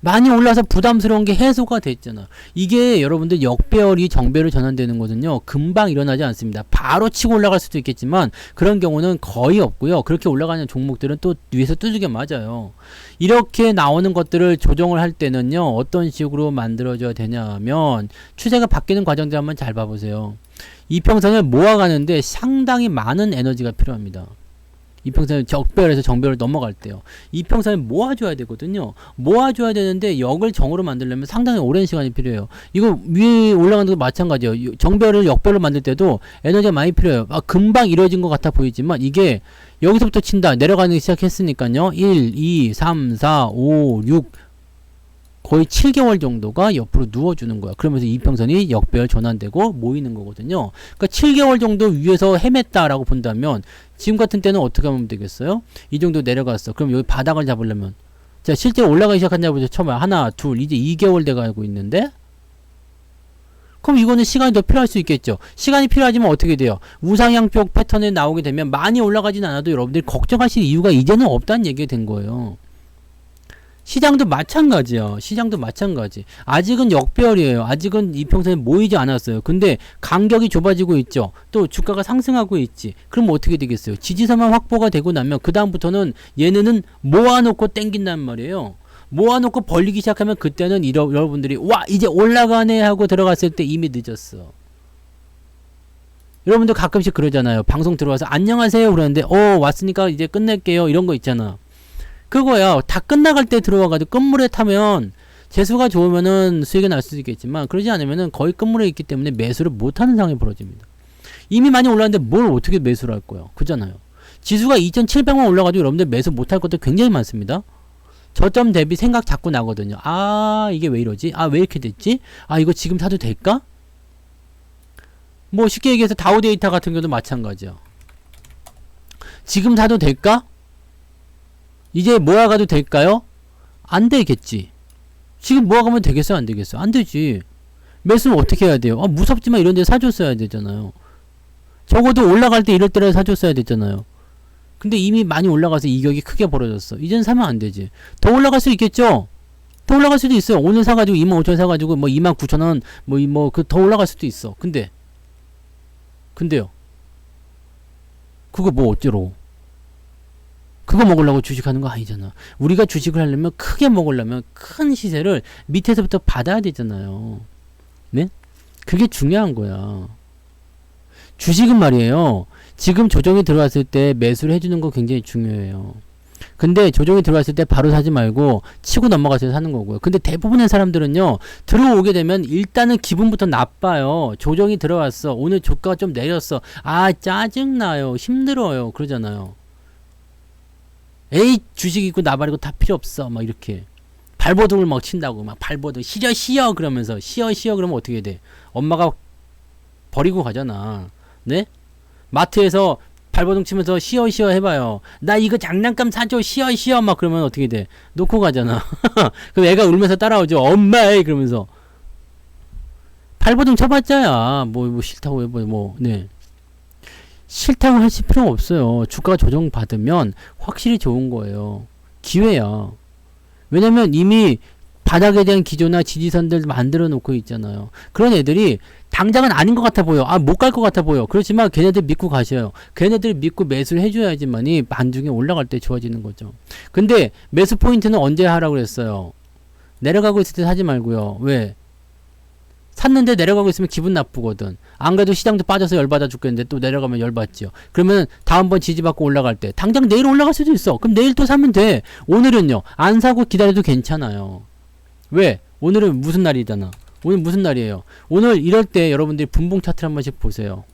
많이 올라서 부담스러운 게 해소가 됐잖아. 이게 여러분들 역배열이 정배로 전환되는 거는요. 금방 일어나지 않습니다. 바로 치고 올라갈 수도 있겠지만 그런 경우는 거의 없고요. 그렇게 올라가는 종목들은 또 위에서 두들겨 맞아요. 이렇게 나오는 것들을 조정을 할 때는요. 어떤 식으로 만들어져야 되냐면 추세가 바뀌는 과정들 한번 잘 봐보세요. 이평선을 모아가는데 상당히 많은 에너지가 필요합니다. 이평선을 적배열에서 정배열을 넘어갈 때요. 이평선을 모아줘야 되거든요. 모아줘야 되는데 역을 정으로 만들려면 상당히 오랜 시간이 필요해요. 이거 위에 올라가는 것도 마찬가지예요. 정배열을 역배열로 만들 때도 에너지가 많이 필요해요. 금방 이루어진 것 같아 보이지만 이게 여기서부터 친다. 내려가기 시작했으니까요. 1, 2, 3, 4, 5, 6 거의 7개월 정도가 옆으로 누워주는 거야. 그러면서 이평선이 역배열 전환되고 모이는 거거든요. 그러니까 7개월 정도 위에서 헤맸다라고 본다면 지금 같은 때는 어떻게 하면 되겠어요? 이 정도 내려갔어. 그럼 여기 바닥을 잡으려면 자, 실제 올라가기 시작한 자부터 처음에 하나, 둘, 이제 2개월 돼가고 있는데 그럼 이거는 시간이 더 필요할 수 있겠죠. 시간이 필요하지만 어떻게 돼요? 우상향쪽 패턴에 나오게 되면 많이 올라가진 않아도 여러분들이 걱정하실 이유가 이제는 없다는 얘기가 된 거예요. 시장도 마찬가지야. 시장도 마찬가지. 아직은 역배열이에요. 아직은 이평선에 모이지 않았어요. 근데 간격이 좁아지고 있죠. 또 주가가 상승하고 있지. 그럼 어떻게 되겠어요? 지지선만 확보가 되고 나면 그 다음부터는 얘네는 모아놓고 땡긴단 말이에요. 모아놓고 벌리기 시작하면 그때는 여러분들이 와 이제 올라가네 하고 들어갔을 때 이미 늦었어. 여러분들 가끔씩 그러잖아요. 방송 들어와서 안녕하세요 그러는데 왔으니까 이제 끝낼게요 이런 거 있잖아. 그거야. 다 끝나갈 때 들어와가지고 끝물에 타면 재수가 좋으면은 수익이 날 수도 있겠지만 그러지 않으면은 거의 끝물에 있기 때문에 매수를 못하는 상황이 벌어집니다. 이미 많이 올랐는데 뭘 어떻게 매수를 할 거예요? 그잖아요. 지수가 2,700만 올라가지고 여러분들 매수 못할 것도 굉장히 많습니다. 저점 대비 생각 자꾸 나거든요. 이게 왜 이러지? 왜 이렇게 됐지? 이거 지금 사도 될까? 뭐 쉽게 얘기해서 다우데이터 같은 경우도 마찬가지야. 지금 사도 될까? 이제 모아가도 될까요? 안 되겠지. 지금 모아가면 되겠어요? 안 되겠어요? 안 되지. 매수는 어떻게 해야 돼요? 무섭지만 이런 데 사줬어야 되잖아요. 적어도 올라갈 때 이럴 때라도 사줬어야 됐잖아요. 근데 이미 많이 올라가서 이격이 크게 벌어졌어. 이젠 사면 안 되지. 더 올라갈 수 있겠죠? 더 올라갈 수도 있어요. 오늘 사가지고 25,000원 사가지고 뭐 29,000원 그 더 올라갈 수도 있어. 근데요. 그거 뭐 어쩌로? 그거 먹으려고 주식하는 거 아니잖아. 우리가 주식을 하려면 크게 먹으려면 큰 시세를 밑에서부터 받아야 되잖아요. 네? 그게 중요한 거야. 주식은 말이에요. 지금 조정이 들어왔을 때 매수를 해주는 거 굉장히 중요해요. 근데 조정이 들어왔을 때 바로 사지 말고 치고 넘어가서 사는 거고요. 근데 대부분의 사람들은요. 들어오게 되면 일단은 기분부터 나빠요. 조정이 들어왔어. 오늘 주가가 좀 내렸어. 짜증나요. 힘들어요. 그러잖아요. 에이 주식 있고 나발이고 다 필요 없어. 막 이렇게. 발버둥을 막 친다고. 막 발버둥 쉬어 그러면서 쉬어 그러면 어떻게 돼? 엄마가 버리고 가잖아. 네? 마트에서 발버둥 치면서 쉬어 해봐요. 나 이거 장난감 사줘 쉬어 막 그러면 어떻게 돼? 놓고 가잖아. 그럼 애가 울면서 따라오죠. 엄마 그러면서 발버둥 쳐봤자야. 뭐 싫다고 네. 싫다고 하실 필요 없어요. 주가가 조정 받으면 확실히 좋은 거예요. 기회야. 왜냐면 이미 바닥에 대한 기조나 지지선들 만들어 놓고 있잖아요. 그런 애들이 당장은 아닌 것 같아 보여. 못 갈 것 같아 보여. 그렇지만 걔네들 믿고 가셔요. 걔네들 믿고 매수를 해줘야지만이 반중에 올라갈 때 좋아지는 거죠. 근데 매수 포인트는 언제 하라고 그랬어요? 내려가고 있을 때 사지 말고요. 왜? 샀는데 내려가고 있으면 기분 나쁘거든. 안 그래도 시장도 빠져서 열받아 죽겠는데 또 내려가면 열받죠. 그러면 다음번 지지받고 올라갈 때 당장 내일 올라갈 수도 있어. 그럼 내일 또 사면 돼. 오늘은요. 안 사고 기다려도 괜찮아요. 왜? 오늘은 무슨 날이잖아. 오늘 무슨 날이에요? 오늘 이럴 때 여러분들이 분봉 차트를 한 번씩 보세요.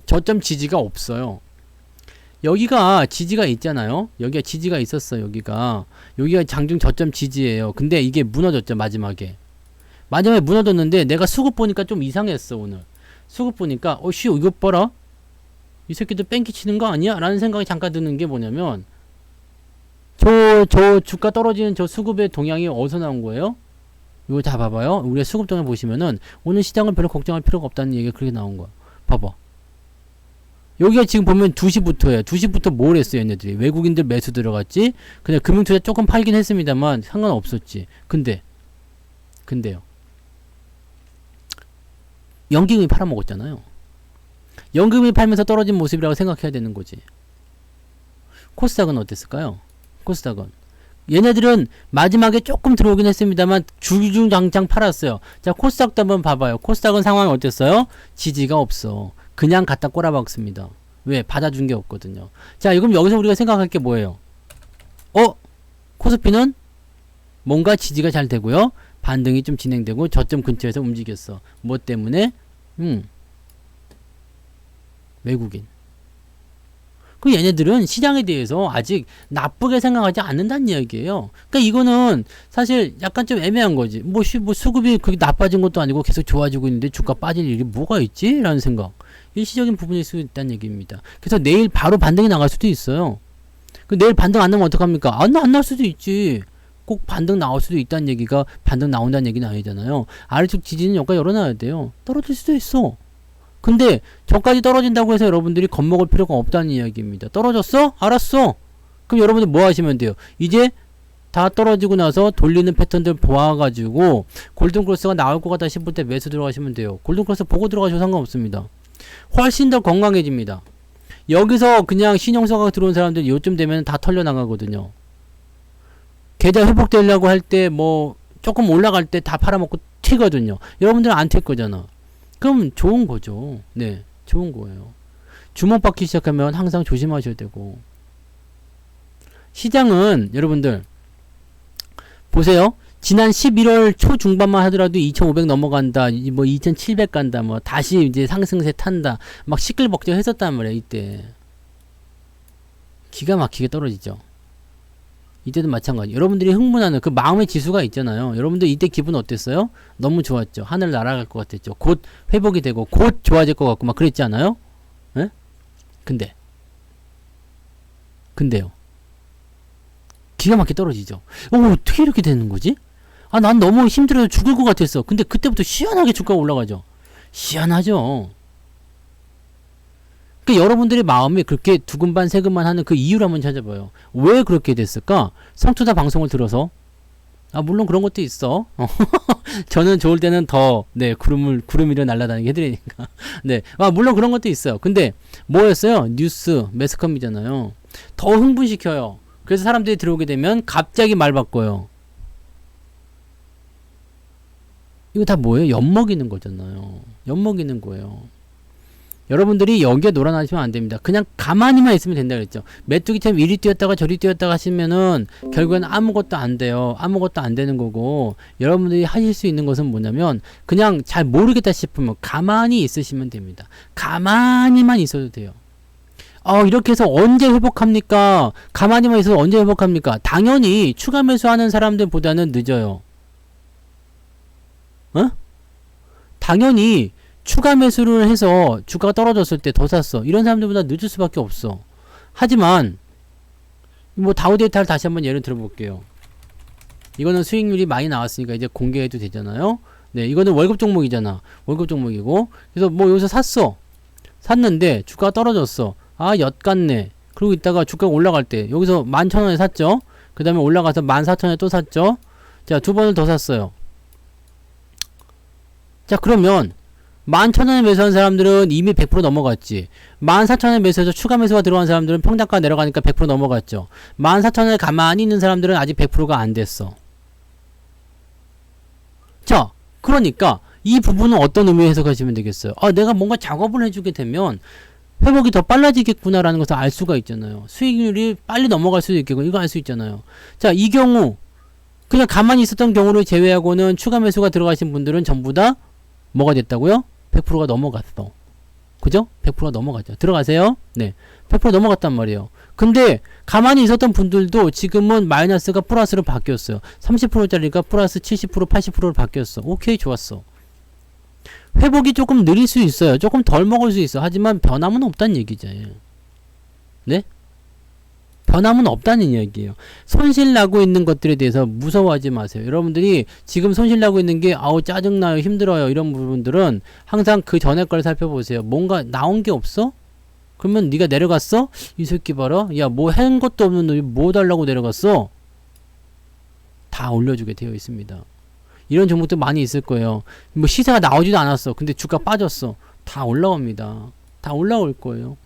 저점 지지가 없어요. 여기가 지지가 있잖아요. 여기가 지지가 있었어. 여기가 장중 저점 지지예요. 근데 이게 무너졌죠. 마지막에 무너졌는데 내가 수급 보니까 좀 이상했어. 오늘 수급 보니까 이거 봐라. 이 새끼들 뺑기 치는 거 아니야? 라는 생각이 잠깐 드는 게 뭐냐면 저 주가 떨어지는 저 수급의 동향이 어디서 나온 거예요? 이거 다 봐봐요. 우리가 수급 동향 보시면은 오늘 시장을 별로 걱정할 필요가 없다는 얘기가 그렇게 나온 거야. 봐봐. 여기가 지금 보면 2시부터예요. 2시부터 뭘 했어요, 얘네들이? 외국인들 매수 들어갔지? 그냥 금융투자 조금 팔긴 했습니다만 상관없었지. 근데요. 연기금이 팔아먹었잖아요. 연금이 팔면서 떨어진 모습이라고 생각해야 되는 거지. 코스닥은 어땠을까요? 코스닥은 얘네들은 마지막에 조금 들어오긴 했습니다만 주중장창 팔았어요. 자, 코스닥도 한번 봐봐요. 코스닥은 상황이 어땠어요? 지지가 없어. 그냥 갖다 꼬라박습니다. 왜? 받아준 게 없거든요. 자, 그럼 여기서 우리가 생각할 게 뭐예요? 코스피는 뭔가 지지가 잘 되고요. 반등이 좀 진행되고 저점 근처에서 움직였어. 뭐 때문에? 외국인. 그 얘네들은 시장에 대해서 아직 나쁘게 생각하지 않는다는 이야기예요. 그러니까 이거는 사실 약간 좀 애매한 거지. 뭐 수급이 그렇게 나빠진 것도 아니고 계속 좋아지고 있는데 주가 빠질 일이 뭐가 있지? 라는 생각. 일시적인 부분일 수 있다는 얘기입니다. 그래서 내일 바로 반등이 나갈 수도 있어요. 내일 반등 안 나면 어떡합니까? 안 날 수도 있지. 꼭 반등 나올 수도 있다는 얘기가 반등 나온다는 얘기는 아니잖아요. 아래쪽 지지는 여기까지 열어놔야 돼요. 떨어질 수도 있어. 근데 저까지 떨어진다고 해서 여러분들이 겁먹을 필요가 없다는 이야기입니다. 떨어졌어? 알았어. 그럼 여러분들 뭐 하시면 돼요? 이제 다 떨어지고 나서 돌리는 패턴들 보아가지고 골든크로스가 나올 것 같다 싶을 때 매수 들어가시면 돼요. 골든크로스 보고 들어가셔도 상관없습니다. 훨씬 더 건강해집니다. 여기서 그냥 신용서가 들어온 사람들 요쯤 되면 다 털려나가거든요. 계좌 회복되려고 할 때 뭐 조금 올라갈 때 다 팔아먹고 튀거든요. 여러분들은 안 튈 거잖아. 그럼 좋은 거죠. 네, 좋은 거예요. 주목받기 시작하면 항상 조심하셔야 되고. 시장은 여러분들 보세요. 지난 11월 초 중반만 하더라도 2,500 넘어간다, 뭐 2,700 간다, 뭐 다시 이제 상승세 탄다, 막 시끌벅적 했었단 말이야. 이때 기가 막히게 떨어지죠. 이때도 마찬가지. 여러분들이 흥분하는 그 마음의 지수가 있잖아요. 여러분들 이때 기분 어땠어요? 너무 좋았죠. 하늘 날아갈 것 같았죠. 곧 회복이 되고 곧 좋아질 것 같고 막 그랬지 않아요? 에? 근데 근데요. 기가 막히게 떨어지죠. 어떻게 이렇게 되는 거지? 난 너무 힘들어서 죽을 것 같았어. 근데 그때부터 시원하게 주가가 올라가죠. 시원하죠. 그러니까 여러분들의 마음이 그렇게 두근반 세근만 하는 그 이유를 한번 찾아봐요. 왜 그렇게 됐을까? 성투다 방송을 들어서. 물론 그런 것도 있어. 저는 좋을 때는 더, 구름 위로 날아다니게 해드리니까. 네. 물론 그런 것도 있어요. 근데, 뭐였어요? 뉴스, 매스컴이잖아요. 더 흥분시켜요. 그래서 사람들이 들어오게 되면 갑자기 말 바꿔요. 이거 다 뭐예요? 엿먹이는 거잖아요. 엿먹이는 거예요. 여러분들이 여기에 놀아나시면 안 됩니다. 그냥 가만히만 있으면 된다 그랬죠. 메뚜기처럼 이리 뛰었다가 저리 뛰었다가 하시면은 결국엔 아무것도 안 돼요. 아무것도 안 되는 거고, 여러분들이 하실 수 있는 것은 뭐냐면 그냥 잘 모르겠다 싶으면 가만히 있으시면 됩니다. 가만히만 있어도 돼요. 이렇게 해서 언제 회복합니까? 가만히만 있어서 언제 회복합니까? 당연히 추가 매수하는 사람들보다는 늦어요. 당연히 추가 매수를 해서 주가가 떨어졌을 때 더 샀어. 이런 사람들보다 늦을 수밖에 없어. 하지만 다우데이터를 다시 한번 예를 들어볼게요. 이거는 수익률이 많이 나왔으니까 이제 공개해도 되잖아요. 네, 이거는 월급 종목이잖아. 월급 종목이고. 그래서 여기서 샀어. 샀는데 주가가 떨어졌어. 엿같네. 그러고 있다가 주가가 올라갈 때 여기서 11,000원에 샀죠. 그 다음에 올라가서 14,000원에 또 샀죠. 자, 두 번을 더 샀어요. 자, 그러면 11,000원에 매수한 사람들은 이미 100% 넘어갔지. 14,000원에 매수해서 추가 매수가 들어간 사람들은 평단가 내려가니까 100% 넘어갔죠. 14,000원에 가만히 있는 사람들은 아직 100%가 안 됐어. 자, 그러니까 이 부분은 어떤 의미로 해석하시면 되겠어요? 내가 뭔가 작업을 해주게 되면 회복이 더 빨라지겠구나라는 것을 알 수가 있잖아요. 수익률이 빨리 넘어갈 수도 있겠고, 이거 알 수 있잖아요. 자, 이 경우 그냥 가만히 있었던 경우를 제외하고는 추가 매수가 들어가신 분들은 전부 다 뭐가 됐다고요? 100%가 넘어갔어. 그죠? 100%가 넘어갔죠. 들어가세요. 네. 100% 넘어갔단 말이에요. 근데 가만히 있었던 분들도 지금은 마이너스가 플러스로 바뀌었어요. 30%짜리가 플러스 70%, 80%로 바뀌었어. 오케이, 좋았어. 회복이 조금 느릴 수 있어요. 조금 덜 먹을 수 있어. 하지만 변함은 없다는 얘기죠. 네? 변함은 없다는 이야기예요. 손실 나고 있는 것들에 대해서 무서워하지 마세요. 여러분들이 지금 손실 나고 있는 게 짜증나요, 힘들어요, 이런 부분들은 항상 그 전에 걸 살펴보세요. 뭔가 나온 게 없어? 그러면 네가 내려갔어? 이 새끼 봐라. 야, 뭐 한 것도 없는 놈이 뭐 달라고 내려갔어? 다 올려주게 되어 있습니다. 이런 종목도 많이 있을 거예요. 시세가 나오지도 않았어. 근데 주가 빠졌어. 다 올라옵니다. 다 올라올 거예요.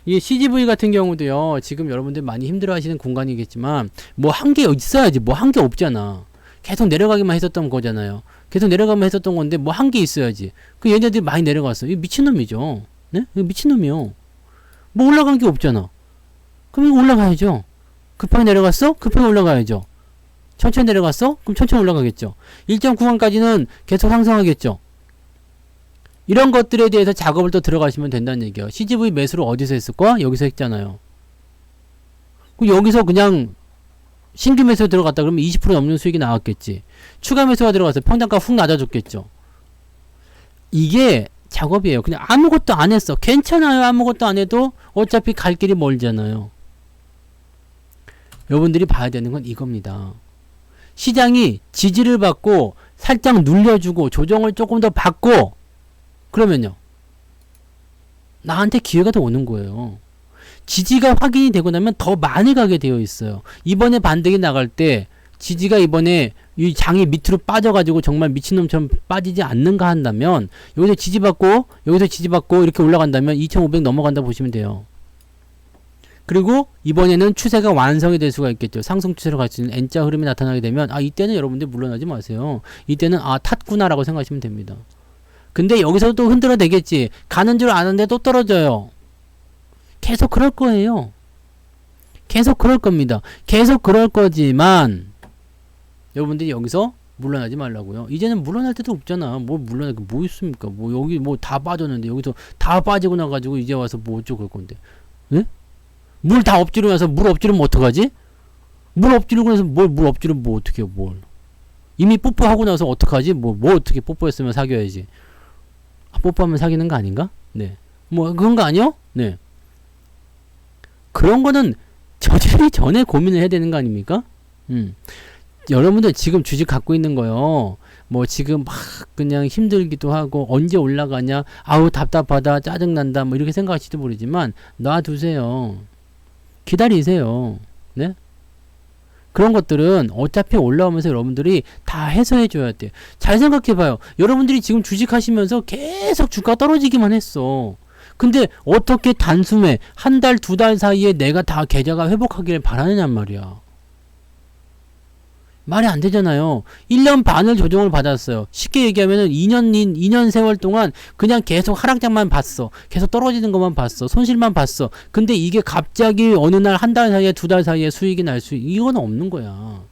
이 CGV 같은 경우도요, 지금 여러분들 많이 힘들어 하시는 공간이겠지만, 한 게 있어야지. 한 게 없잖아. 계속 내려가기만 했었던 거잖아요. 계속 내려가기만 했었던 건데, 한 게 있어야지. 얘네들이 많이 내려갔어. 이거 미친놈이죠. 네? 이거 미친놈이요. 올라간 게 없잖아. 그럼 이거 올라가야죠. 급하게 내려갔어? 급하게 올라가야죠. 천천히 내려갔어? 그럼 천천히 올라가겠죠. 일정 구간까지는 계속 상승하겠죠. 이런 것들에 대해서 작업을 또 들어가시면 된다는 얘기예요. CGV 매수를 어디서 했을 거야? 여기서 했잖아요. 여기서 그냥 신규 매수 들어갔다 그러면 20% 넘는 수익이 나왔겠지. 추가 매수가 들어가서 평단가 훅 낮아졌겠죠. 이게 작업이에요. 그냥 아무것도 안 했어. 괜찮아요. 아무것도 안 해도 어차피 갈 길이 멀잖아요. 여러분들이 봐야 되는 건 이겁니다. 시장이 지지를 받고 살짝 눌려주고 조정을 조금 더 받고 그러면요, 나한테 기회가 더 오는 거예요. 지지가 확인이 되고 나면 더 많이 가게 되어 있어요. 이번에 반등이 나갈 때 지지가 이번에 이 장이 밑으로 빠져가지고 정말 미친놈처럼 빠지지 않는가 한다면 여기서 지지받고 이렇게 올라간다면 2500 넘어간다 보시면 돼요. 그리고 이번에는 추세가 완성이 될 수가 있겠죠. 상승 추세로 갈 수 있는 N자 흐름이 나타나게 되면 이때는 여러분들 물러나지 마세요. 이때는 탔구나 라고 생각하시면 됩니다. 근데 여기서 또 흔들어대겠지. 가는 줄 아는데 또 떨어져요. 계속 그럴 거예요. 계속 그럴 겁니다. 계속 그럴 거지만 여러분들이 여기서 물러나지 말라고요. 이제는 물러날 때도 없잖아. 물러날 게 뭐 있습니까? 여기 다 빠졌는데 여기서 다 빠지고 나가지고 이제 와서 어쩌고 건데. 네? 물 다 엎지르고 나서 물 엎지르면 어떡하지? 물 엎지르고 나서 물 엎지르면 어떻게 해요, 이미 뽀뽀하고 나서 어떡하지? 어떻게 뽀뽀했으면 사귀어야지. 뽀뽀하면 사귀는 거 아닌가? 네. 그런 거 아니요? 네. 그런 거는 저지르기 전에 고민을 해야 되는 거 아닙니까? 여러분들 지금 주식 갖고 있는 거요. 뭐 지금 막 그냥 힘들기도 하고 언제 올라가냐, 아우 답답하다, 짜증난다, 뭐 이렇게 생각하실지도 모르지만 놔두세요. 기다리세요. 네? 그런 것들은 어차피 올라오면서 여러분들이 다 해소해 줘야 돼요. 잘 생각해 봐요. 여러분들이 지금 주식 하시면서 계속 주가 떨어지기만 했어. 근데 어떻게 단숨에 한 달, 두 달 사이에 내가 다 계좌가 회복하기를 바라느냔 말이야. 말이 안 되잖아요. 1년 반을 조정을 받았어요. 쉽게 얘기하면은 2년 세월 동안 그냥 계속 하락장만 봤어. 계속 떨어지는 것만 봤어. 손실만 봤어. 근데 이게 갑자기 어느 날 한 달 사이에 두 달 사이에 수익이 날 이건 없는 거야.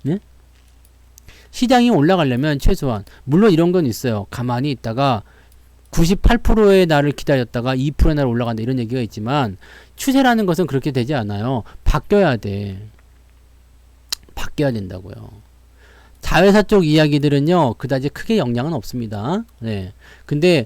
네? 시장이 올라가려면 최소한 물론 이런 건 있어요. 가만히 있다가 98%의 날을 기다렸다가 2%의 날 올라간다 이런 얘기가 있지만 추세라는 것은 그렇게 되지 않아요. 바뀌어야 돼. 바뀌어야 된다고요. 자회사 쪽 이야기들은요, 그다지 크게 영향은 없습니다. 네. 근데,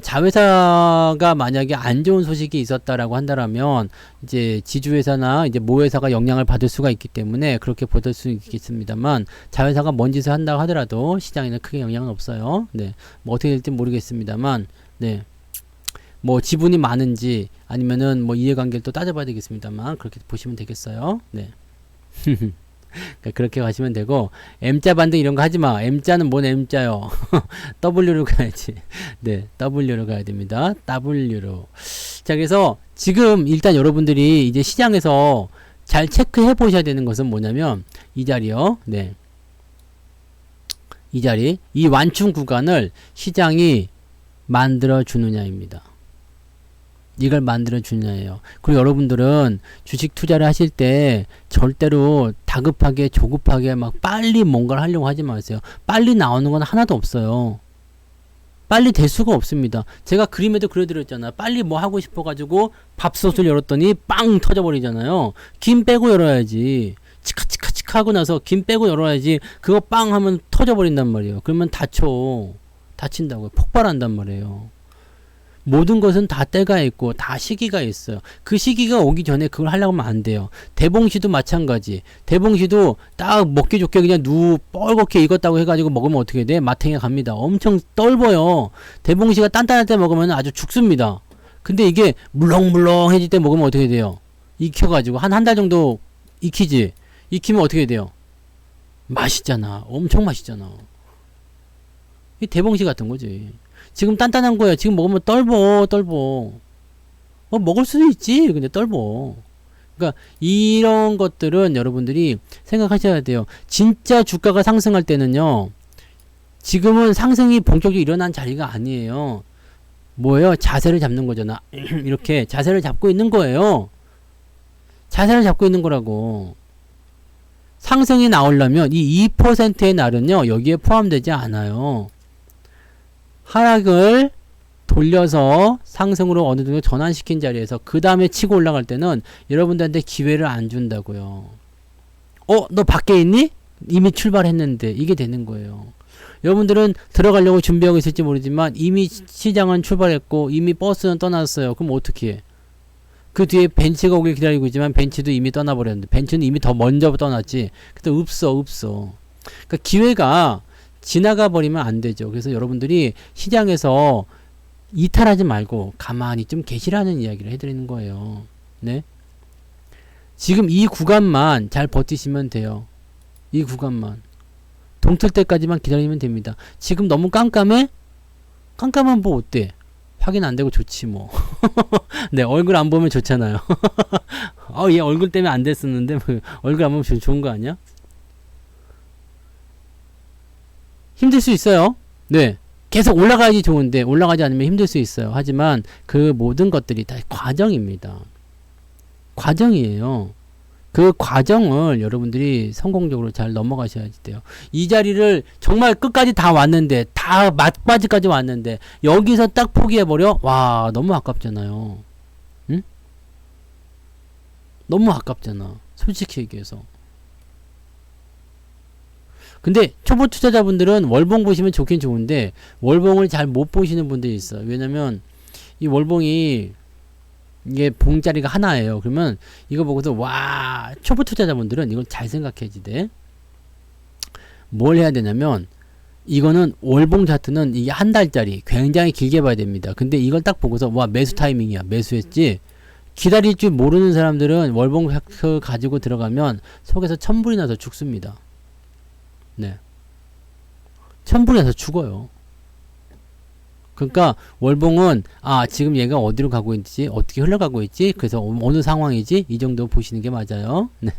자회사가 만약에 안 좋은 소식이 있었다라고 한다면, 이제 지주회사나 이제 모회사가 영향을 받을 수가 있기 때문에 그렇게 받을 수 있겠습니다만, 자회사가 뭔 짓을 한다고 하더라도 시장에는 크게 영향은 없어요. 네. 뭐 어떻게 될지 모르겠습니다만, 네. 뭐 지분이 많은지 아니면은 뭐 이해관계를 또 따져봐야 되겠습니다만, 그렇게 보시면 되겠어요. 네. 그렇게 가시면 되고 M자 반등 이런 거 하지마. M자는 뭔 M자요. W로 가야지. 네, W로 가야 됩니다. W로. 자, 그래서 지금 일단 여러분들이 이제 시장에서 잘 체크해 보셔야 되는 것은 뭐냐면 이 자리요. 네, 이 자리, 이 완충 구간을 시장이 만들어 주느냐입니다. 이걸 만들어 주느냐예요. 그리고 여러분들은 주식 투자를 하실 때 절대로 다급하게 조급하게 막 빨리 뭔가를 하려고 하지 마세요. 빨리 나오는 건 하나도 없어요. 빨리 될 수가 없습니다. 제가 그림에도 그려드렸잖아요. 빨리 뭐 하고 싶어가지고 밥솥을 열었더니 빵 터져버리잖아요. 김 빼고 열어야지. 치카치카치카 하고 나서 김 빼고 열어야지. 그거 빵 하면 터져버린단 말이에요. 그러면 다친다고요. 폭발한단 말이에요. 모든 것은 다 때가 있고 다 시기가 있어요. 그 시기가 오기 전에 그걸 하려고 하면 안 돼요. 대봉시도 마찬가지. 대봉시도 딱 먹기 좋게 그냥 뻘겋게 익었다고 해가지고 먹으면 어떻게 돼? 마탱이 갑니다. 엄청 떫어요. 대봉시가 단단할 때 먹으면 아주 죽습니다. 근데 이게 물렁물렁해질 때 먹으면 어떻게 돼요? 익혀가지고 한 달 정도 익히지. 익히면 어떻게 돼요? 맛있잖아. 엄청 맛있잖아. 이 대봉시 같은 거지. 지금 단단한 거야. 지금 먹으면 떫어. 먹을 수도 있지. 근데 떫어. 그러니까 이런 것들은 여러분들이 생각하셔야 돼요. 진짜 주가가 상승할 때는요. 지금은 상승이 본격적으로 일어난 자리가 아니에요. 뭐예요? 자세를 잡는 거잖아. 이렇게 자세를 잡고 있는 거예요. 자세를 잡고 있는 거라고. 상승이 나오려면 이 2%의 날은요. 여기에 포함되지 않아요. 하락을 돌려서 상승으로 어느 정도 전환시킨 자리에서 그 다음에 치고 올라갈 때는 여러분들한테 기회를 안 준다고요. 너 밖에 있니? 이미 출발했는데 이게 되는 거예요. 여러분들은 들어가려고 준비하고 있을지 모르지만 이미 시장은 출발했고 이미 버스는 떠났어요. 그럼 어떻게 해? 그 뒤에 벤츠가 오길 기다리고 있지만 벤츠도 이미 떠나버렸는데 벤츠는 이미 더 먼저 떠났지. 근데 없어. 그러니까 기회가 지나가 버리면 안 되죠. 그래서 여러분들이 시장에서 이탈하지 말고 가만히 좀 계시라는 이야기를 해드리는 거예요. 네. 지금 이 구간만 잘 버티시면 돼요. 이 구간만. 동틀 때까지만 기다리면 됩니다. 지금 너무 깜깜해? 깜깜한 뭐 어때? 확인 안 되고 좋지 뭐. 네, 얼굴 안 보면 좋잖아요. 얘 얼굴 때문에 안 됐었는데 얼굴 안 보면 좋은 거 아니야? 힘들 수 있어요. 네. 계속 올라가야지 좋은데 올라가지 않으면 힘들 수 있어요. 하지만 그 모든 것들이 다 과정입니다. 과정이에요. 그 과정을 여러분들이 성공적으로 잘 넘어가셔야 돼요. 이 자리를 정말 끝까지 다 왔는데 다 막바지까지 왔는데 여기서 딱 포기해버려? 와, 너무 아깝잖아요. 응? 너무 아깝잖아. 솔직히 얘기해서. 근데 초보 투자자분들은 월봉 보시면 좋긴 좋은데 월봉을 잘 못 보시는 분들이 있어요. 왜냐면 이 월봉이 이게 봉자리가 하나예요. 그러면 이거 보고서 와, 초보 투자자분들은 이건 잘 생각해야지 돼. 뭘 해야 되냐면 이거는 월봉 차트는 이게 한 달짜리 굉장히 길게 봐야 됩니다. 근데 이걸 딱 보고서 와, 매수 타이밍이야. 매수했지. 기다릴 줄 모르는 사람들은 월봉 차트 가지고 들어가면 속에서 천불이 나서 죽습니다. 네. 천불이 나서 죽어요. 그러니까 월봉은 지금 얘가 어디로 가고 있지, 어떻게 흘러가고 있지, 그래서 어느 상황이지, 이 정도 보시는 게 맞아요. 네.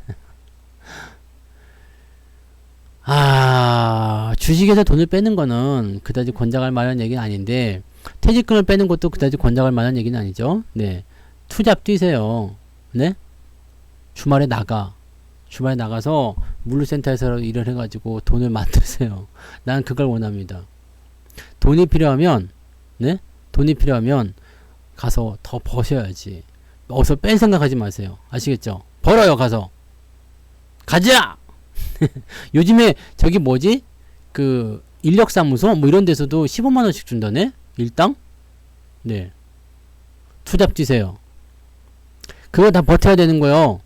주식에서 돈을 빼는 거는 그다지 권장할 만한 얘기는 아닌데, 퇴직금을 빼는 것도 그다지 권장할 만한 얘기는 아니죠. 네. 투잡 뛰세요. 네. 주말에 나가서 물류센터에서 일을 해가지고 돈을 만드세요. 난 그걸 원합니다. 돈이 필요하면 가서 더 버셔야지. 어서 뺄 생각하지 마세요. 아시겠죠? 벌어요, 가서. 가자! 요즘에 저기 뭐지? 그 인력사무소 뭐 이런 데서도 15만원씩 준다네? 일당? 네. 투잡 뛰세요. 그거 다 버텨야 되는 거요.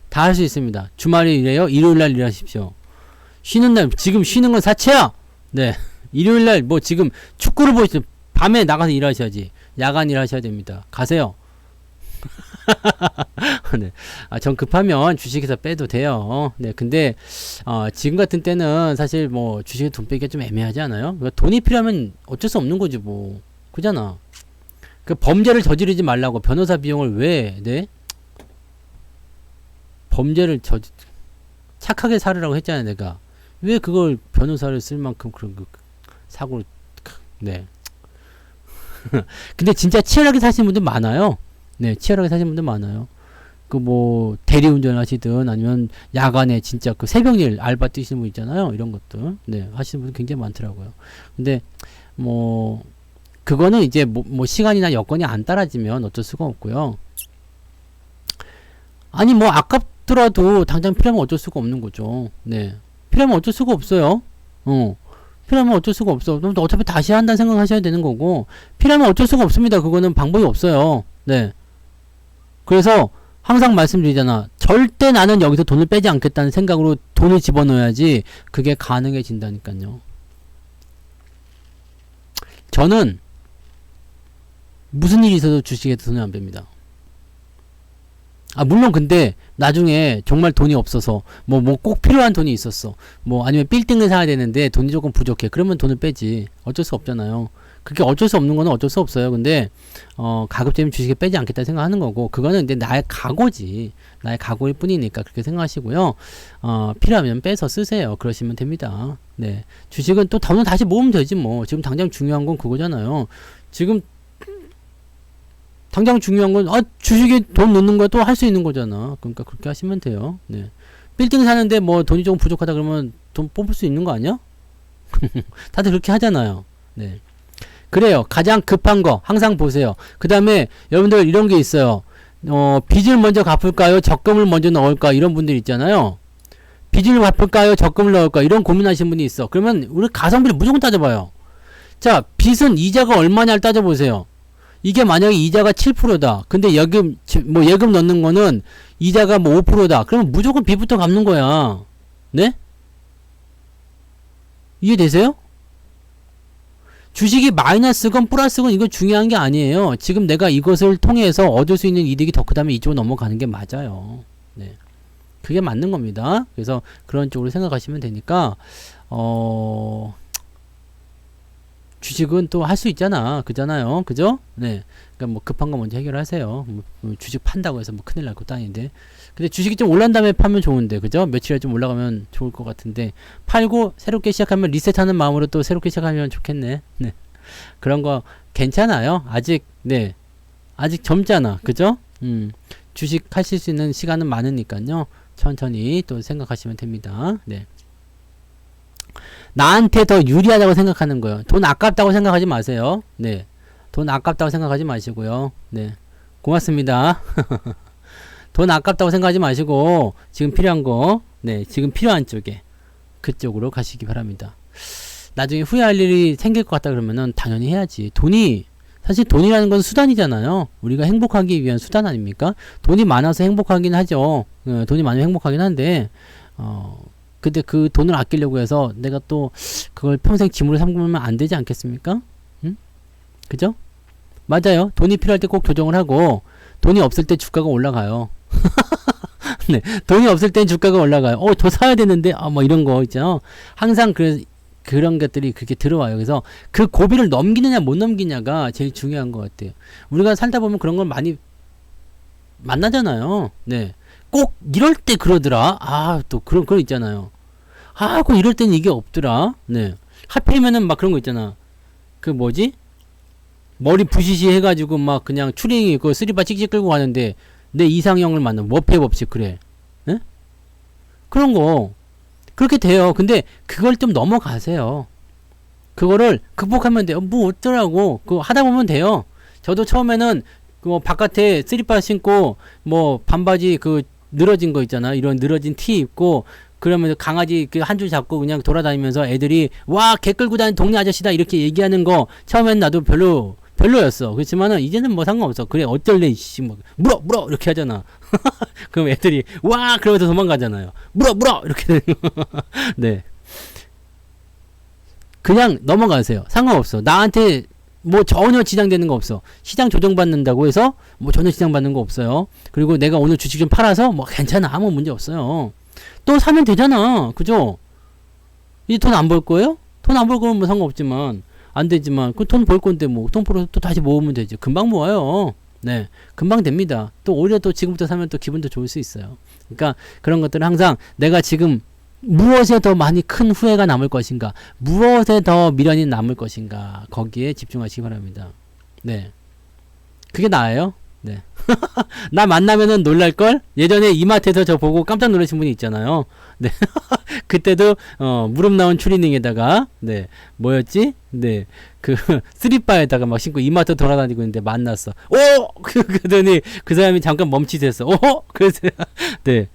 다 할 수 있습니다. 주말에 일해요? 일요일날 일하십시오. 쉬는 날, 지금 쉬는 건 사치야! 네. 일요일날 뭐 지금 축구를 보시죠. 밤에 나가서 일하셔야지. 야간 일하셔야 됩니다. 가세요. 네. 전 급하면 주식에서 빼도 돼요. 네. 근데 지금 같은 때는 사실 뭐 주식에 돈 빼기가 좀 애매하지 않아요? 그러니까 돈이 필요하면 어쩔 수 없는 거지 뭐. 그잖아. 그 범죄를 저지르지 말라고 변호사 비용을 왜 네? 범죄를 착하게 살으라고 했잖아요, 내가. 왜 그걸 변호사를 쓸 만큼 그런 사고를 네. 근데 진짜 치열하게 사시는 분들 많아요. 네, 치열하게 사시는 분들 많아요. 그 뭐 대리운전 하시든 아니면 야간에 진짜 그 새벽일 알바 뛰시는 분 있잖아요. 이런 것들. 네, 하시는 분들 굉장히 많더라고요. 근데 뭐 그거는 이제 뭐 시간이나 여건이 안 따라지면 어쩔 수가 없고요. 아니 뭐 아깝더라도 당장 필요하면 어쩔 수가 없는 거죠. 네. 필요하면 어쩔 수가 없어요. 필요하면 어쩔 수가 없어. 그럼 어차피 다시 한다는 생각하셔야 되는 거고, 필요하면 어쩔 수가 없습니다. 그거는 방법이 없어요. 네. 그래서 항상 말씀드리잖아. 절대 나는 여기서 돈을 빼지 않겠다는 생각으로 돈을 집어넣어야지 그게 가능해진다니까요. 저는 무슨 일이 있어도 주식에 돈을 안 뺍니다. 물론 근데 나중에 정말 돈이 없어서 뭐 꼭 필요한 돈이 있었어. 뭐 아니면 빌딩을 사야 되는데 돈이 조금 부족해. 그러면 돈을 빼지. 어쩔 수 없잖아요. 그게 어쩔 수 없는 거는 어쩔 수 없어요. 근데 가급적이면 주식에 빼지 않겠다 생각하는 거고, 그거는 근데 나의 각오지. 나의 각오일 뿐이니까 그렇게 생각하시고요. 필요하면 빼서 쓰세요. 그러시면 됩니다. 네. 주식은 또 돈을 다시 모으면 되지 뭐. 지금 당장 중요한 건 그거잖아요. 지금 당장 중요한 건 주식에 돈 넣는 거야 또 할 수 있는 거잖아. 그러니까 그렇게 하시면 돼요. 네. 빌딩 사는데 뭐 돈이 조금 부족하다 그러면 돈 뽑을 수 있는 거 아니야? 다들 그렇게 하잖아요. 네. 그래요. 가장 급한 거 항상 보세요. 그 다음에 여러분들 이런 게 있어요. 빚을 먼저 갚을까요? 적금을 먼저 넣을까? 이런 분들 있잖아요. 빚을 갚을까요? 적금을 넣을까? 이런 고민하시는 분이 있어. 그러면 우리 가성비를 무조건 따져봐요. 자, 빚은 이자가 얼마냐를 따져보세요. 이게 만약에 이자가 7%다. 근데 예금 넣는 거는 이자가 뭐 5%다. 그러면 무조건 빚부터 갚는 거야. 네? 이해되세요? 주식이 마이너스건 플러스건 이건 중요한 게 아니에요. 지금 내가 이것을 통해서 얻을 수 있는 이득이 더 크다면 이쪽으로 넘어가는 게 맞아요. 네. 그게 맞는 겁니다. 그래서 그런 쪽으로 생각하시면 되니까, 주식은 또 할 수 있잖아. 그잖아요. 그죠? 네. 그러니까 뭐 급한 거 먼저 해결하세요. 뭐 주식 판다고 해서 뭐 큰일 날 것도 아닌데. 근데 주식이 좀 올란 다음에 파면 좋은데. 그죠? 며칠에 좀 올라가면 좋을 것 같은데. 팔고 새롭게 시작하면 리셋하는 마음으로 또 새롭게 시작하면 좋겠네. 네. 그런 거 괜찮아요. 아직 젊잖아. 그죠? 주식 하실 수 있는 시간은 많으니까요. 천천히 또 생각하시면 됩니다. 네. 나한테 더 유리하다고 생각하는 거예요. 돈 아깝다고 생각하지 마세요. 네. 돈 아깝다고 생각하지 마시고요. 네. 고맙습니다. 돈 아깝다고 생각하지 마시고, 지금 필요한 거, 네. 지금 필요한 쪽에, 그쪽으로 가시기 바랍니다. 나중에 후회할 일이 생길 것 같다 그러면은 당연히 해야지. 돈이 사실 돈이라는 건 수단이잖아요. 우리가 행복하기 위한 수단 아닙니까? 돈이 많아서 행복하긴 하죠. 돈이 많으면 행복하긴 한데, 근데 그 돈을 아끼려고 해서 내가 또 그걸 평생 짐으로 삼으면 안 되지 않겠습니까? 응? 그죠? 맞아요. 돈이 필요할 때 꼭 조정을 하고, 돈이 없을 때 주가가 올라가요. 네. 돈이 없을 땐 주가가 올라가요. 저 사야 되는데, 뭐 이런 거 있죠. 항상 그런 것들이 그렇게 들어와요. 그래서 그 고비를 넘기느냐 못 넘기냐가 제일 중요한 것 같아요. 우리가 살다 보면 그런 걸 많이 만나잖아요. 네. 꼭 이럴 때 그러더라. 또 그런 거 있잖아요. 꼭 이럴 때는 이게 없더라. 네. 하필이면은 막 그런 거 있잖아. 그 뭐지? 머리 부시시 해가지고 막 그냥 추링이 그 쓰리바 찍찍 끌고 가는데 내 이상형을 만나. 워페 법칙 그래. 네? 그런 거. 그렇게 돼요. 근데 그걸 좀 넘어가세요. 그거를 극복하면 돼요. 뭐 어쩌라고. 그거 하다 보면 돼요. 저도 처음에는 그 바깥에 쓰리빠 신고 뭐 반바지 그 늘어진 거 있잖아. 이런 늘어진 티 입고 그러면 강아지 그 한 줄 잡고 그냥 돌아다니면서 애들이 와 개 끌고 다니는 동네 아저씨다 이렇게 얘기하는 거 처음엔 나도 별로였어. 그렇지만은 이제는 뭐 상관없어. 그래 어쩔래 이씨 뭐 물어 이렇게 하잖아. 그럼 애들이 와 그러면서 도망가잖아요. 물어 이렇게 되는 거. 네. 그냥 넘어가세요. 상관없어. 나한테 뭐 전혀 지장되는 거 없어. 시장 조정받는다고 해서 뭐 전혀 지장받는 거 없어요. 그리고 내가 오늘 주식 좀 팔아서 뭐 괜찮아. 아무 문제 없어요. 또 사면 되잖아. 그죠? 이 돈 안 벌 거예요? 돈 안 벌 거면 뭐 상관없지만 안 되지만 그 돈 벌 건데 뭐 돈 벌어서 또 다시 모으면 되지. 금방 모아요. 네, 금방 됩니다. 또 오히려 또 지금부터 사면 또 기분도 좋을 수 있어요. 그러니까 그런 것들은 항상 내가 지금 무엇에 더 많이 큰 후회가 남을 것인가, 무엇에 더 미련이 남을 것인가, 거기에 집중하시기 바랍니다. 네, 그게 나아요. 네. 나 만나면은 놀랄걸? 예전에 이마트에서 저 보고 깜짝 놀라신 분이 있잖아요. 네. 그때도, 무릎 나온 추리닝에다가, 네. 뭐였지? 네. 그, 쓰리바에다가 막 신고 이마트 돌아다니고 있는데 만났어. 그러더니 그 사람이 잠깐 멈칫했어. 그래서, 네.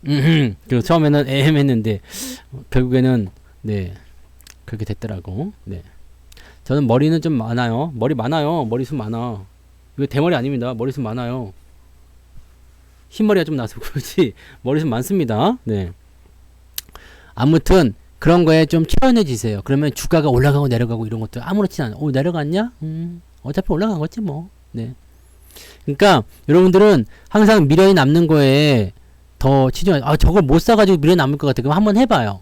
그리고 처음에는 했는데, 결국에는, 네. 그렇게 됐더라고. 네. 저는 머리는 좀 많아요. 머리 많아요. 머리숱 많아. 이거 대머리 아닙니다. 머리숱 많아요. 흰머리가 좀 나서 그렇지 머리숱 많습니다. 네. 아무튼 그런 거에 좀 치환해지세요. 그러면 주가가 올라가고 내려가고 이런 것도 아무렇지 않아. 내려갔냐? 어차피 올라간 거지 뭐. 네. 그러니까 여러분들은 항상 미련이 남는 거에 더 치중해. 저걸 못 사가지고 미련이 남을 것 같아. 그럼 한번 해봐요.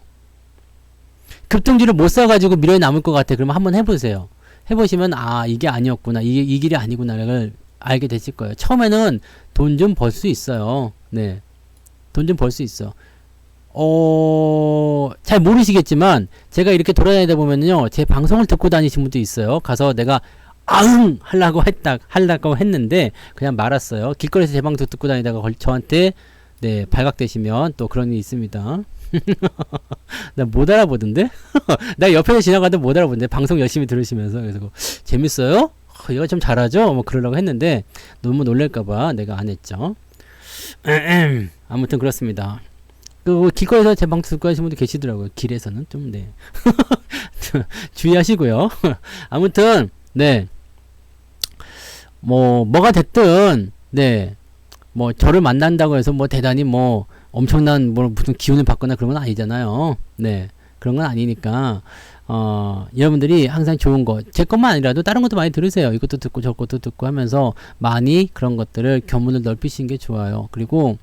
급등주를 못 사가지고 미련이 남을 것 같아. 그러면 한번 해보세요. 해보시면 이게 아니었구나. 이 길이 아니구나를 알게 되실 거예요. 처음에는 돈 좀 벌 수 있어요. 네. 돈 좀 벌 수 있어. 잘 모르시겠지만 제가 이렇게 돌아다니다 보면요. 제 방송을 듣고 다니신 분도 있어요. 가서 내가 하려고 했는데 그냥 말았어요. 길거리에서 제 방송 듣고 다니다가 저한테 네, 발각되시면 또 그런 일이 있습니다. 나 못 알아보던데? 나 옆에서 지나가도 못 알아보는데 방송 열심히 들으시면서 그래서 재밌어요? 얘가 좀 잘하죠? 뭐 그러려고 했는데 너무 놀랄까봐 내가 안 했죠. 아무튼 그렇습니다. 그 길거리에서 제 방송 듣고 하시는 분도 계시더라고요. 길에서는 좀 네. 주의하시고요. 아무튼 네. 뭐가 됐든 네. 뭐 저를 만난다고 해서 뭐 대단히 뭐 엄청난 뭐 무슨 기운을 받거나 그런 건 아니잖아요. 네. 그런 건 아니니까 여러분들이 항상 좋은 거 제 것만 아니라도 다른 것도 많이 들으세요. 이것도 듣고 저것도 듣고 하면서 많이 그런 것들을 견문을 넓히시는 게 좋아요. 그리고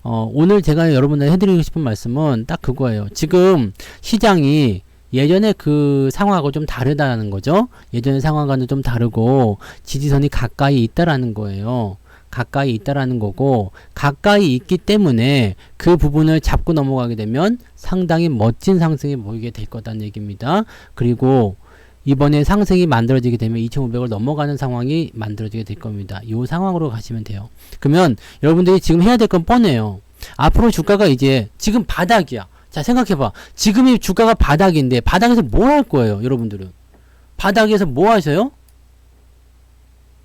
오늘 제가 여러분들 해드리고 싶은 말씀은 딱 그거예요. 지금 시장이 예전에 그 상황하고 좀 다르다는 거죠. 예전의 상황과는 좀 다르고 지지선이 가까이 있다라는 거예요. 가까이 있다라는 거고 가까이 있기 때문에 그 부분을 잡고 넘어가게 되면 상당히 멋진 상승이 보이게 될 거다는 얘기입니다. 그리고 이번에 상승이 만들어지게 되면 2500을 넘어가는 상황이 만들어지게 될 겁니다. 이 상황으로 가시면 돼요. 그러면 여러분들이 지금 해야 될 건 뻔해요. 앞으로 주가가 이제 지금 바닥이야. 자, 생각해봐. 지금이 주가가 바닥인데 바닥에서 뭘 할 거예요, 여러분들은? 바닥에서 뭐 하셔요?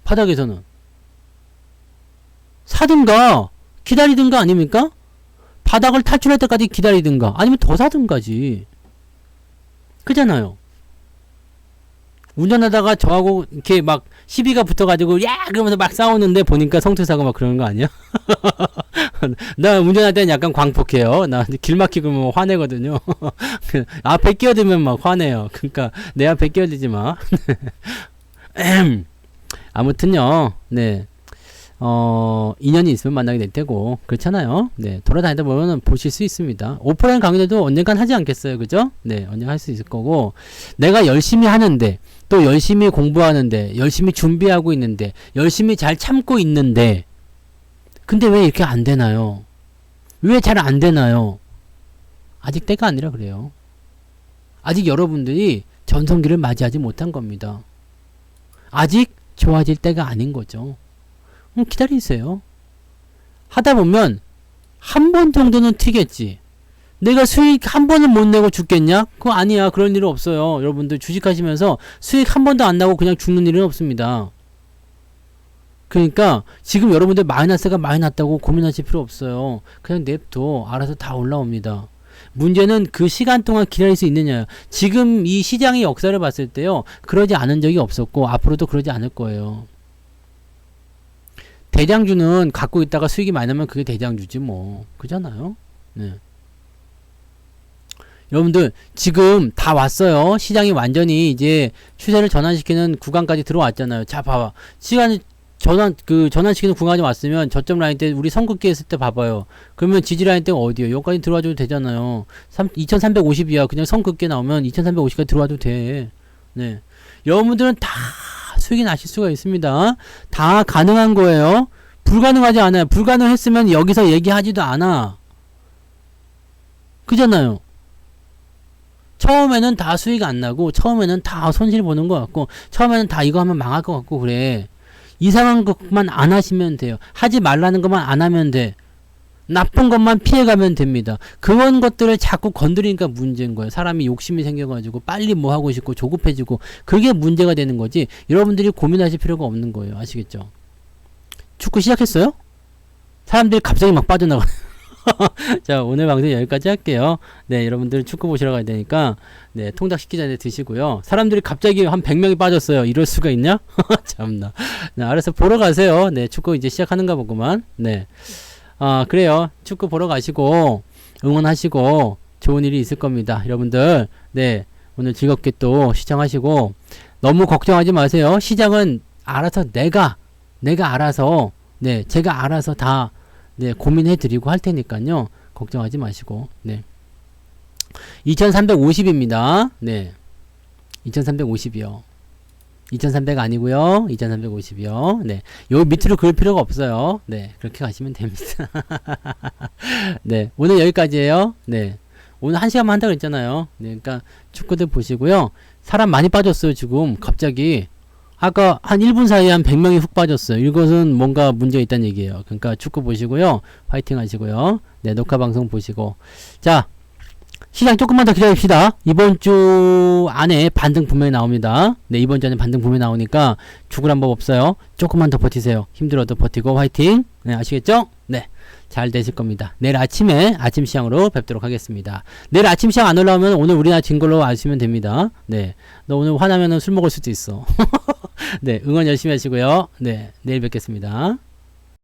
바닥에서는 사든가 기다리든가 아닙니까? 바닥을 탈출할 때까지 기다리든가 아니면 더 사든가지. 그잖아요. 운전하다가 저하고 이렇게 막 시비가 붙어가지고 야 그러면서 막 싸우는데 보니까 성투사고 막 그러는 거 아니야? 나 운전할 때는 약간 광폭해요. 나 길 막히고 뭐 화내거든요. 앞에 끼어들면 막 화내요. 그러니까 내 앞에 끼어들지 마. 아무튼요. 네. 인연이 있으면 만나게 될 테고 그렇잖아요. 네. 돌아다니다 보면 보실 수 있습니다. 오프라인 강의도 언젠간 하지 않겠어요. 그죠? 네. 언젠가 할 수 있을 거고 내가 열심히 하는데 또 열심히 공부하는데 열심히 준비하고 있는데 열심히 잘 참고 있는데 근데 왜 이렇게 안 되나요? 왜 잘 안 되나요? 아직 때가 아니라 그래요. 아직 여러분들이 전성기를 맞이하지 못한 겁니다. 아직 좋아질 때가 아닌 거죠. 기다리세요. 하다 보면 한 번 정도는 튀겠지. 내가 수익 한 번은 못 내고 죽겠냐? 그거 아니야. 그런 일은 없어요. 여러분들 주식하시면서 수익 한 번도 안 나고 그냥 죽는 일은 없습니다. 그러니까 지금 여러분들 마이너스가 많이 났다고 고민하실 필요 없어요. 그냥 냅둬. 알아서 다 올라옵니다. 문제는 그 시간 동안 기다릴 수 있느냐. 지금 이 시장의 역사를 봤을 때요. 그러지 않은 적이 없었고 앞으로도 그러지 않을 거예요. 대장주는 갖고 있다가 수익이 많이 나면 그게 대장주지 뭐. 그잖아요. 네. 여러분들 지금 다 왔어요. 시장이 완전히 이제 추세를 전환시키는 구간까지 들어왔잖아요. 자 봐봐. 시간이 전환시키는 구간이 왔으면 저점 라인 때 우리 선긋기 했을 때 봐봐요. 그러면 지지 라인 때가 어디요? 여기까지 들어와줘도 되잖아요. 2350이야. 그냥 선긋기 나오면 2350까지 들어와도 돼. 네. 여러분들은 다 수익이 나실 수가 있습니다. 다 가능한 거예요. 불가능하지 않아요. 불가능했으면 여기서 얘기하지도 않아. 그잖아요. 처음에는 다 수익 안 나고 처음에는 다 손실 보는 것 같고 처음에는 다 이거 하면 망할 것 같고 그래. 이상한 것만 안 하시면 돼요. 하지 말라는 것만 안 하면 돼. 나쁜 것만 피해가면 됩니다. 그런 것들을 자꾸 건드리니까 문제인 거예요. 사람이 욕심이 생겨가지고 빨리 뭐 하고 싶고 조급해지고 그게 문제가 되는 거지. 여러분들이 고민하실 필요가 없는 거예요. 아시겠죠? 축구 시작했어요? 사람들이 갑자기 막 빠져나가. 자, 오늘 방송 여기까지 할게요. 네, 여러분들 축구 보시러 가야 되니까 네, 통닭 시키기 전에 드시고요. 사람들이 갑자기 한 100명이 빠졌어요. 이럴 수가 있냐? 참나. 네, 알아서 보러 가세요. 네, 축구 이제 시작하는가 보구만. 네. 그래요. 축구 보러 가시고 응원하시고 좋은 일이 있을 겁니다. 여러분들, 네, 오늘 즐겁게 또 시청하시고 너무 걱정하지 마세요. 시장은 알아서 내가 알아서, 네, 제가 알아서 다 네, 고민해 드리고 할 테니까요. 걱정하지 마시고. 네. 2350입니다. 네. 2350이요. 2300 아니고요. 2350이요. 네. 요 밑으로 그을 필요가 없어요. 네. 그렇게 가시면 됩니다. 네. 오늘 여기까지예요. 네. 오늘 1시간만 한다고 그랬잖아요. 네. 그러니까 축구들 보시고요. 사람 많이 빠졌어요, 지금. 갑자기. 아까 한 1분 사이에 한 100명이 훅 빠졌어요. 이것은 뭔가 문제가 있다는 얘기예요. 그러니까 축구 보시고요. 파이팅 하시고요. 네, 녹화 방송 보시고. 자, 시장 조금만 더 기다립시다. 이번 주 안에 반등 분명히 나옵니다. 네, 이번 주 안에 반등 분명히 나오니까 죽으란 법 없어요. 조금만 더 버티세요. 힘들어도 버티고 화이팅. 네, 아시겠죠? 네. 잘 되실 겁니다. 내일 아침에 아침 시장으로 뵙도록 하겠습니다. 내일 아침 시장 안 올라오면 오늘 우리나라 진 걸로 아시면 됩니다. 네. 너 오늘 화나면은 술 먹을 수도 있어. 네. 응원 열심히 하시고요. 네. 내일 뵙겠습니다.